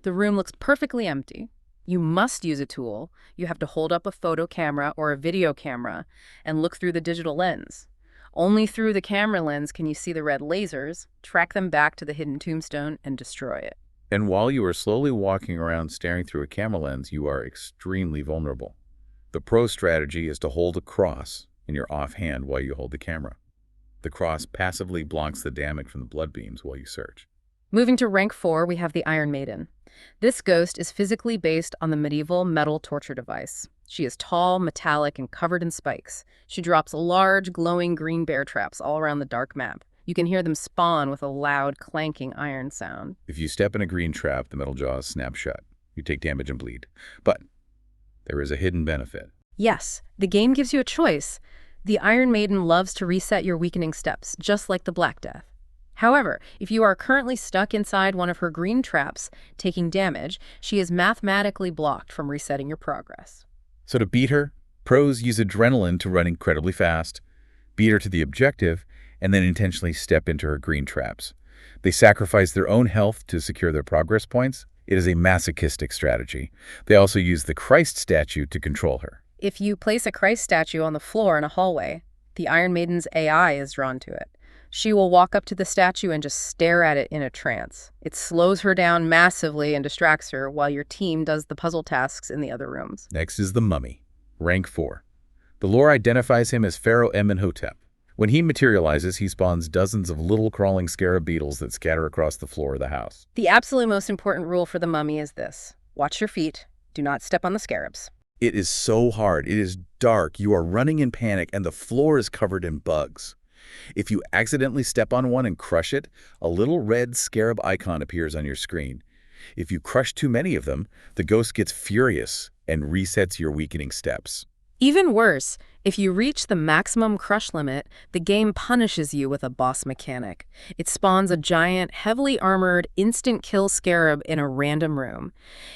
The room looks perfectly empty. You must use a tool. You have to hold up a photo camera or a video camera and look through the digital lens. Only through the camera lens can you see the red lasers, track them back to the hidden tombstone, and destroy it. And while you are slowly walking around staring through a camera lens, you are extremely vulnerable. The pro strategy is to hold a cross in your offhand while you hold the camera. The cross passively blocks the damage from the blood beams while you search. Moving to rank 4, we have the Iron Maiden. This ghost is physically based on the medieval metal torture device. She is tall, metallic, and covered in spikes. She drops large, glowing green bear traps all around the dark map. You can hear them spawn with a loud, clanking iron sound. If you step in a green trap, the metal jaws snap shut. You take damage and bleed. But there is a hidden benefit. Yes, the game gives you a choice. The Iron Maiden loves to reset your weakening steps, just like the Black Death. However, if you are currently stuck inside one of her green traps, taking damage, she is mathematically blocked from resetting your progress. So to beat her, pros use adrenaline to run incredibly fast, beat her to the objective, and then intentionally step into her green traps. They sacrifice their own health to secure their progress points. It is a masochistic strategy. They also use the Christ statue to control her. If you place a Christ statue on the floor in a hallway, the Iron Maiden's AI is drawn to it. She will walk up to the statue and just stare at it in a trance. It slows her down massively and distracts her while your team does the puzzle tasks in the other rooms. Next is the Mummy, rank 4. The lore identifies him as Pharaoh Amenhotep. When he materializes, he spawns dozens of little crawling scarab beetles that scatter across the floor of the house. The absolute most important rule for the Mummy is this: watch your feet. Do not step on the scarabs. It is so hard. It is dark. You are running in panic, and the floor is covered in bugs. If you accidentally step on one and crush it, a little red scarab icon appears on your screen. If you crush too many of them, the ghost gets furious and resets your weakening steps. Even worse, if you reach the maximum crush limit, the game punishes you with a boss mechanic. It spawns a giant, heavily armored, instant kill scarab in a random room.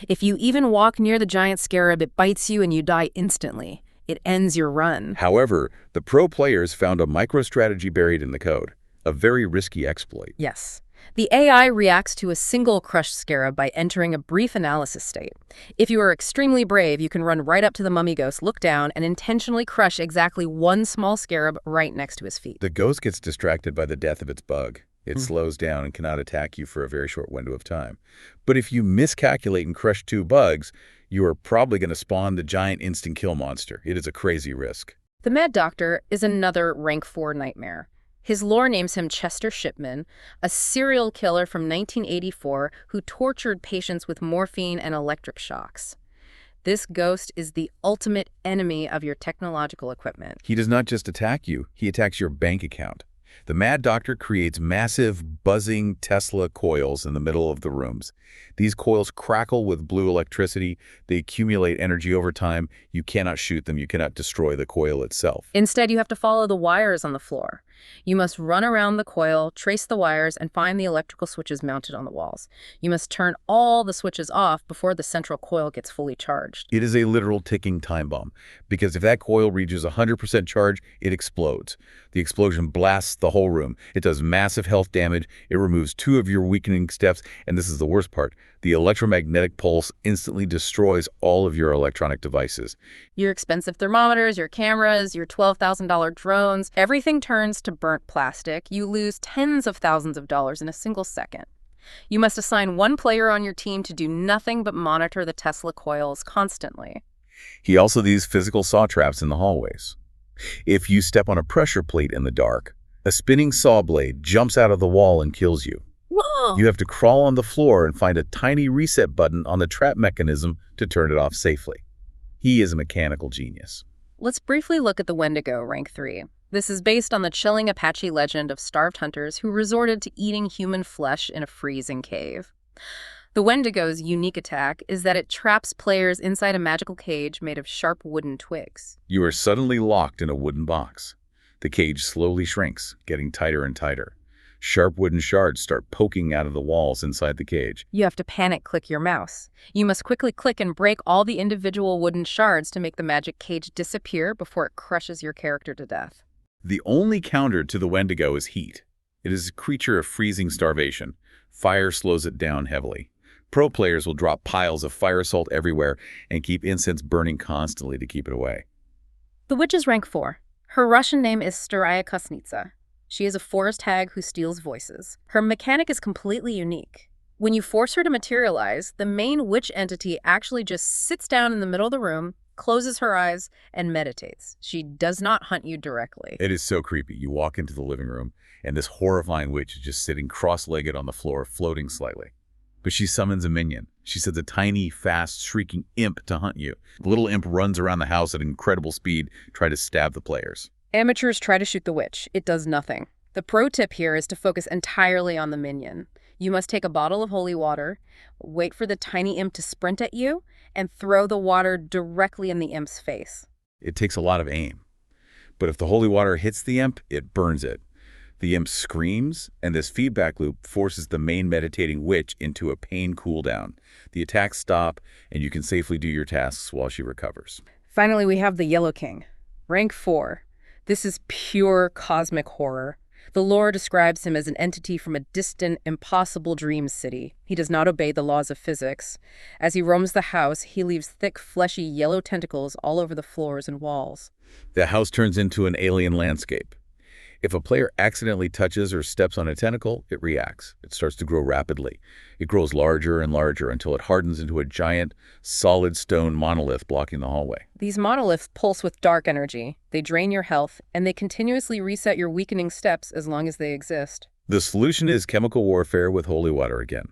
If you even walk near the giant scarab, it bites you and you die instantly. It ends your run. However, the pro players found a microstrategy buried in the code, a very risky exploit. Yes. The AI reacts to a single crushed scarab by entering a brief analysis state. If you are extremely brave, you can run right up to the mummy ghost, look down, and intentionally crush exactly one small scarab right next to his feet. The ghost gets distracted by the death of its bug. It slows down and cannot attack you for a very short window of time. But if you miscalculate and crush 2 bugs, you are probably going to spawn the giant instant kill monster. It is a crazy risk. The Mad Doctor is another rank 4 nightmare. His lore names him Chester Shipman, a serial killer from 1984 who tortured patients with morphine and electric shocks. This ghost is the ultimate enemy of your technological equipment. He does not just attack you, he attacks your bank account. The Mad Doctor creates massive, buzzing Tesla coils in the middle of the rooms. These coils crackle with blue electricity. They accumulate energy over time. You cannot shoot them. You cannot destroy the coil itself. Instead, you have to follow the wires on the floor. You must run around the coil, trace the wires, and find the electrical switches mounted on the walls. You must turn all the switches off before the central coil gets fully charged. It is a literal ticking time bomb, because if that coil reaches 100% charge, it explodes. The explosion blasts the whole room. It does massive health damage. It removes 2 of your weakening steps, and this is the worst part. The electromagnetic pulse instantly destroys all of your electronic devices. Your expensive thermometers, your cameras, your $12,000 drones, everything turns to burnt plastic. You lose tens of thousands of dollars in a single second. You must assign 1 player on your team to do nothing but monitor the Tesla coils constantly. He also leaves physical saw traps in the hallways. If you step on a pressure plate in the dark, a spinning saw blade jumps out of the wall and kills you. Whoa! You have to crawl on the floor and find a tiny reset button on the trap mechanism to turn it off safely. He is a mechanical genius. Let's briefly look at the Wendigo, rank 3. This is based on the chilling Apache legend of starved hunters who resorted to eating human flesh in a freezing cave. The Wendigo's unique attack is that it traps players inside a magical cage made of sharp wooden twigs. You are suddenly locked in a wooden box. The cage slowly shrinks, getting tighter and tighter. Sharp wooden shards start poking out of the walls inside the cage. You have to panic-click your mouse. You must quickly click and break all the individual wooden shards to make the magic cage disappear before it crushes your character to death. The only counter to the Wendigo is heat. It is a creature of freezing starvation. Fire slows it down heavily. Pro players will drop piles of fire salt everywhere and keep incense burning constantly to keep it away. The witch is rank 4. Her Russian name is Staraya Kosnitsa. She is a forest hag who steals voices. Her mechanic is completely unique. When you force her to materialize, the main witch entity actually just sits down in the middle of the room, closes her eyes, and meditates. She does not hunt you directly. It is so creepy. You walk into the living room, and this horrifying witch is just sitting cross-legged on the floor, floating slightly. But she summons a minion. She sends a tiny, fast, shrieking imp to hunt you. The little imp runs around the house at incredible speed, trying to stab the players. Amateurs try to shoot the witch. It does nothing. The pro tip here is to focus entirely on the minion. You must take a bottle of holy water, wait for the tiny imp to sprint at you, and throw the water directly in the imp's face. It takes a lot of aim. But if the holy water hits the imp, it burns it. The imp screams, and this feedback loop forces the main meditating witch into a pain cooldown. The attacks stop, and you can safely do your tasks while she recovers. Finally, we have the Yellow King. Rank 4. This is pure cosmic horror. The lore describes him as an entity from a distant, impossible dream city. He does not obey the laws of physics. As he roams the house, he leaves thick, fleshy, yellow tentacles all over the floors and walls. The house turns into an alien landscape. If a player accidentally touches or steps on a tentacle, it reacts. It starts to grow rapidly. It grows larger and larger until it hardens into a giant, solid stone monolith blocking the hallway. These monoliths pulse with dark energy. They drain your health, and they continuously reset your weakening steps as long as they exist. The solution is chemical warfare with holy water again.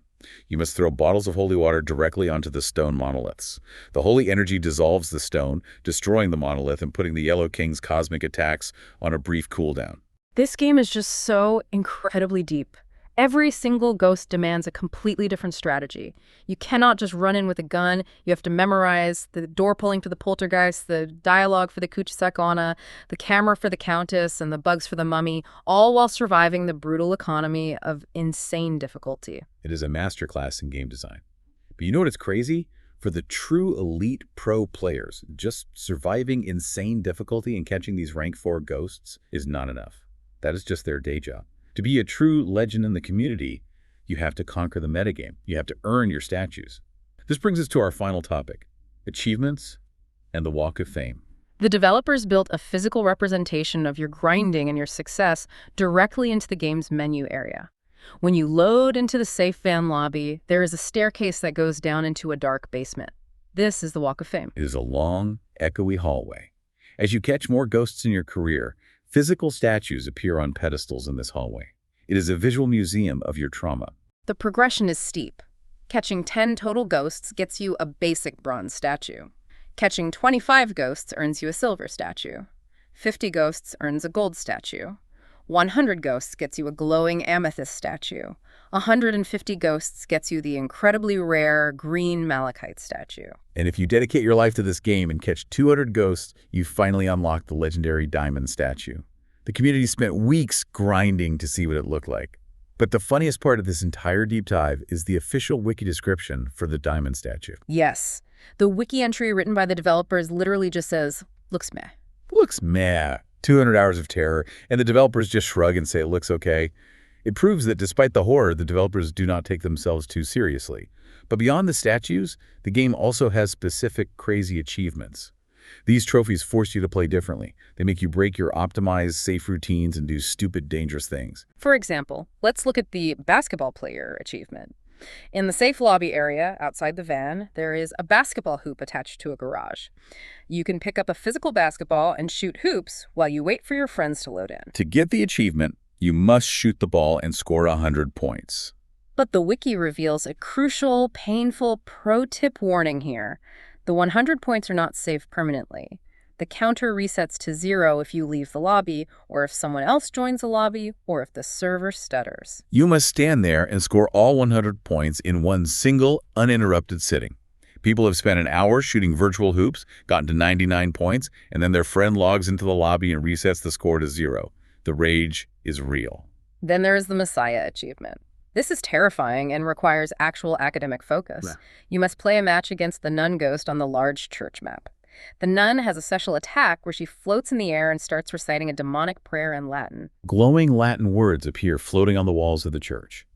You must throw bottles of holy water directly onto the stone monoliths. The holy energy dissolves the stone, destroying the monolith and putting the Yellow King's cosmic attacks on a brief cooldown. This game is just so incredibly deep. Every single ghost demands a completely different strategy. You cannot just run in with a gun. You have to memorize the door pulling for the poltergeist, the dialogue for the Kuchisakana, the camera for the countess, and the bugs for the mummy, all while surviving the brutal economy of insane difficulty. It is a masterclass in game design. But you know what is crazy? For the true elite pro players, just surviving insane difficulty and catching these rank 4 ghosts is not enough. That is just their day job. To be a true legend in the community, you have to conquer the metagame. You have to earn your statues. This brings us to our final topic, achievements and the Walk of Fame. The developers built a physical representation of your grinding and your success directly into the game's menu area. When you load into the safe van lobby, there is a staircase that goes down into a dark basement. This is the Walk of Fame. It is a long, echoey hallway. As you catch more ghosts in your career, physical statues appear on pedestals in this hallway. It is a visual museum of your trauma. The progression is steep. Catching 10 total ghosts gets you a basic bronze statue. Catching 25 ghosts earns you a silver statue. 50 ghosts earns a gold statue. 100 ghosts gets you a glowing amethyst statue. 150 ghosts gets you the incredibly rare green malachite statue. And if you dedicate your life to this game and catch 200 ghosts, you finally unlock the legendary diamond statue. The community spent weeks grinding to see what it looked like. But the funniest part of this entire deep dive is the official wiki description for the diamond statue. Yes. The wiki entry written by the developers literally just says, "Looks meh." Looks meh. 200 hours of terror, and the developers just shrug and say it looks okay. It proves that despite the horror, the developers do not take themselves too seriously. But beyond the statues, the game also has specific crazy achievements. These trophies force you to play differently. They make you break your optimized, safe routines and do stupid, dangerous things. For example, let's look at the basketball player achievement. In the safe lobby area outside the van, there is a basketball hoop attached to a garage. You can pick up a physical basketball and shoot hoops while you wait for your friends to load in. To get the achievement, you must shoot the ball and score 100 points. But the wiki reveals a crucial, painful pro tip warning here. The 100 points are not saved permanently. The counter resets to 0 if you leave the lobby, or if someone else joins the lobby, or if the server stutters. You must stand there and score all 100 points in one single, uninterrupted sitting. People have spent an hour shooting virtual hoops, gotten to 99 points, and then their friend logs into the lobby and resets the score to 0. The rage is real. Then there is the Messiah achievement. This is terrifying and requires actual academic focus. Yeah. You must play a match against the nun ghost on the large church map. The nun has a special attack where she floats in the air and starts reciting a demonic prayer in Latin. Glowing Latin words appear floating on the walls of the church.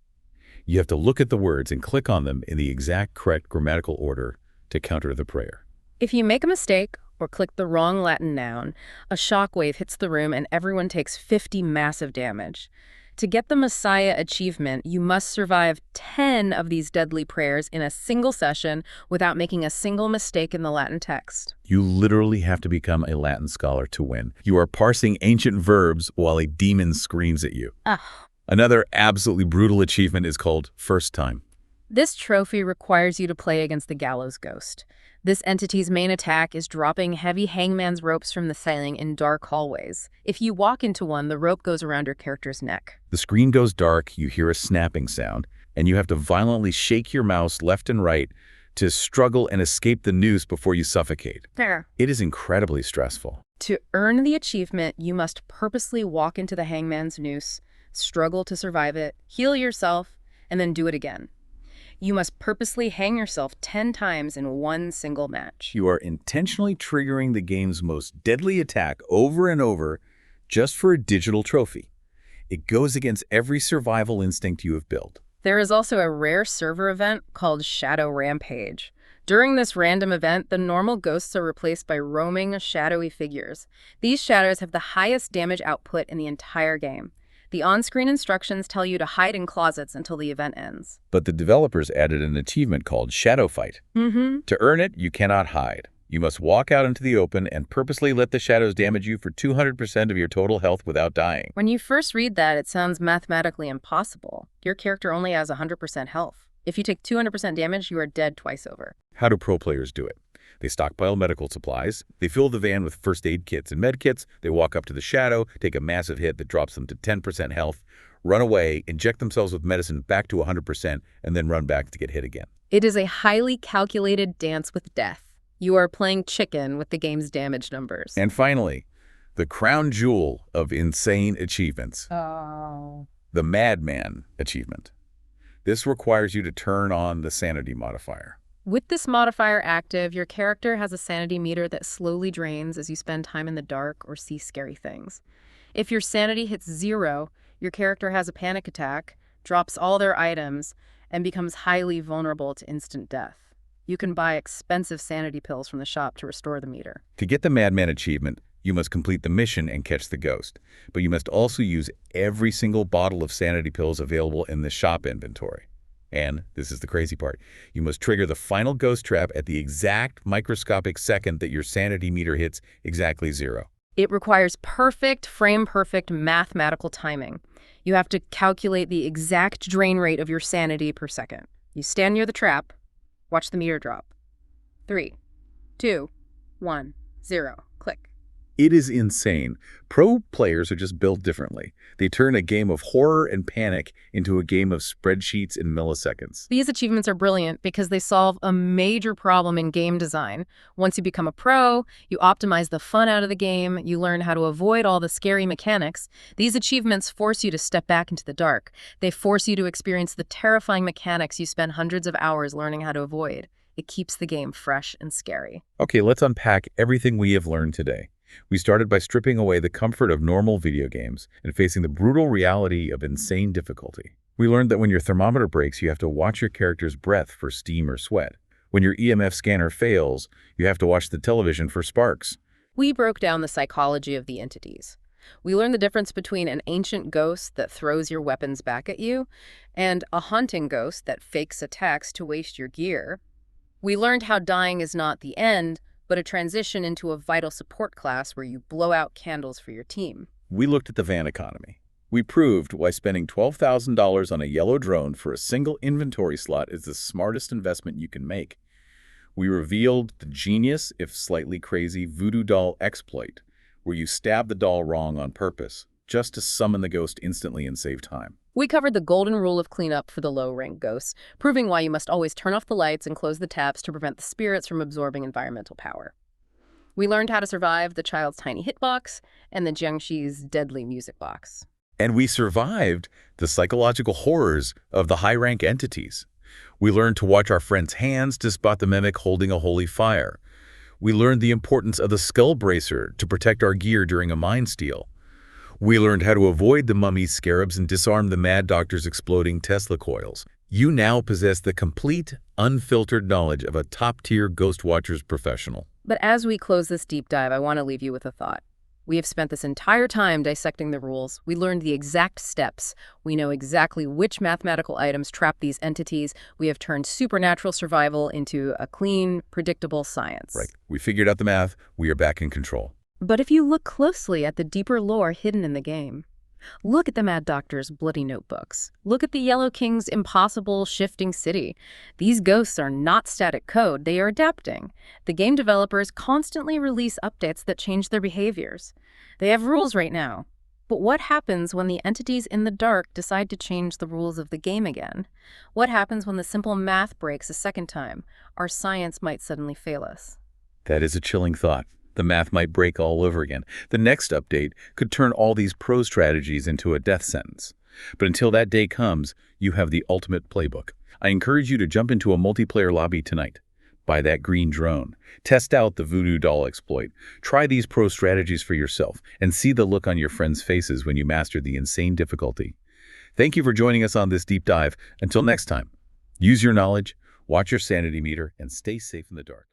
You have to look at the words and click on them in the exact correct grammatical order to counter the prayer. If you make a mistake or click the wrong Latin noun, a shockwave hits the room and everyone takes 50 massive damage. To get the Messiah achievement, you must survive 10 of these deadly prayers in a single session without making a single mistake in the Latin text. You literally have to become a Latin scholar to win. You are parsing ancient verbs while a demon screams at you. Ugh. Another absolutely brutal achievement is called First Time. This trophy requires you to play against the Gallows Ghost. This entity's main attack is dropping heavy hangman's ropes from the ceiling in dark hallways. If you walk into one, the rope goes around your character's neck. The screen goes dark, you hear a snapping sound, and you have to violently shake your mouse left and right to struggle and escape the noose before you suffocate. Fair. It is incredibly stressful. To earn the achievement, you must purposely walk into the hangman's noose, struggle to survive it, heal yourself, and then do it again. You must purposely hang yourself 10 times in one single match. You are intentionally triggering the game's most deadly attack over and over just for a digital trophy. It goes against every survival instinct you have built. There is also a rare server event called Shadow Rampage. During this random event, the normal ghosts are replaced by roaming, shadowy figures. These shadows have the highest damage output in the entire game. The on-screen instructions tell you to hide in closets until the event ends. But the developers added an achievement called Shadow Fight. To earn it, you cannot hide. You must walk out into the open and purposely let the shadows damage you for 200% of your total health without dying. When you first read that, it sounds mathematically impossible. Your character only has 100% health. If you take 200% damage, you are dead twice over. How do pro players do it? They stockpile medical supplies, they fill the van with first aid kits and med kits, they walk up to the shadow, take a massive hit that drops them to 10% health, run away, inject themselves with medicine back to 100%, and then run back to get hit again. It is a highly calculated dance with death. You are playing chicken with the game's damage numbers. And finally, the crown jewel of insane achievements. The Madman achievement. This requires you to turn on the sanity modifier. With this modifier active, your character has a sanity meter that slowly drains as you spend time in the dark or see scary things. If your sanity hits 0, your character has a panic attack, drops all their items, and becomes highly vulnerable to instant death. You can buy expensive sanity pills from the shop to restore the meter. To get the Madman achievement, you must complete the mission and catch the ghost. But you must also use every single bottle of sanity pills available in the shop inventory. And this is the crazy part. You must trigger the final ghost trap at the exact microscopic second that your sanity meter hits exactly 0. It requires perfect, frame-perfect mathematical timing. You have to calculate the exact drain rate of your sanity per second. You stand near the trap, watch the meter drop. 3, 2, 1, 0. Click. It is insane. Pro players are just built differently. They turn a game of horror and panic into a game of spreadsheets in milliseconds. These achievements are brilliant because they solve a major problem in game design. Once you become a pro, you optimize the fun out of the game, you learn how to avoid all the scary mechanics. These achievements force you to step back into the dark. They force you to experience the terrifying mechanics you spend hundreds of hours learning how to avoid. It keeps the game fresh and scary. Okay, let's unpack everything we have learned today. We started by stripping away the comfort of normal video games and facing the brutal reality of insane difficulty. We learned that when your thermometer breaks, you have to watch your character's breath for steam or sweat. When your EMF scanner fails, you have to watch the television for sparks. We broke down the psychology of the entities. We learned the difference between an ancient ghost that throws your weapons back at you and a haunting ghost that fakes attacks to waste your gear. We learned how dying is not the end, but a transition into a vital support class where you blow out candles for your team. We looked at the van economy. We proved why spending $12,000 on a yellow drone for a single inventory slot is the smartest investment you can make. We revealed the genius, if slightly crazy, voodoo doll exploit, where you stab the doll wrong on purpose, just to summon the ghost instantly and save time. We covered the golden rule of cleanup for the low-rank ghosts, proving why you must always turn off the lights and close the taps to prevent the spirits from absorbing environmental power. We learned how to survive the child's tiny hitbox and the Jiangxi's deadly music box. And we survived the psychological horrors of the high-rank entities. We learned to watch our friends' hands to spot the mimic holding a holy fire. We learned the importance of the skull bracer to protect our gear during a mine steal. We learned how to avoid the mummy's scarabs and disarm the mad doctor's exploding Tesla coils. You now possess the complete, unfiltered knowledge of a top-tier Ghostwatchers professional. But as we close this deep dive, I want to leave you with a thought. We have spent this entire time dissecting the rules. We learned the exact steps. We know exactly which mathematical items trap these entities. We have turned supernatural survival into a clean, predictable science. Right. We figured out the math. We are back in control. But if you look closely at the deeper lore hidden in the game, look at the Mad Doctor's bloody notebooks. Look at the Yellow King's impossible shifting city. These ghosts are not static code, they are adapting. The game developers constantly release updates that change their behaviors. They have rules right now. But what happens when the entities in the dark decide to change the rules of the game again? What happens when the simple math breaks a second time? Our science might suddenly fail us. That is a chilling thought. The math might break all over again. The next update could turn all these pro strategies into a death sentence. But until that day comes, you have the ultimate playbook. I encourage you to jump into a multiplayer lobby tonight. Buy that green drone. Test out the voodoo doll exploit. Try these pro strategies for yourself and see the look on your friends' faces when you master the insane difficulty. Thank you for joining us on this deep dive. Until next time, use your knowledge, watch your sanity meter, and stay safe in the dark.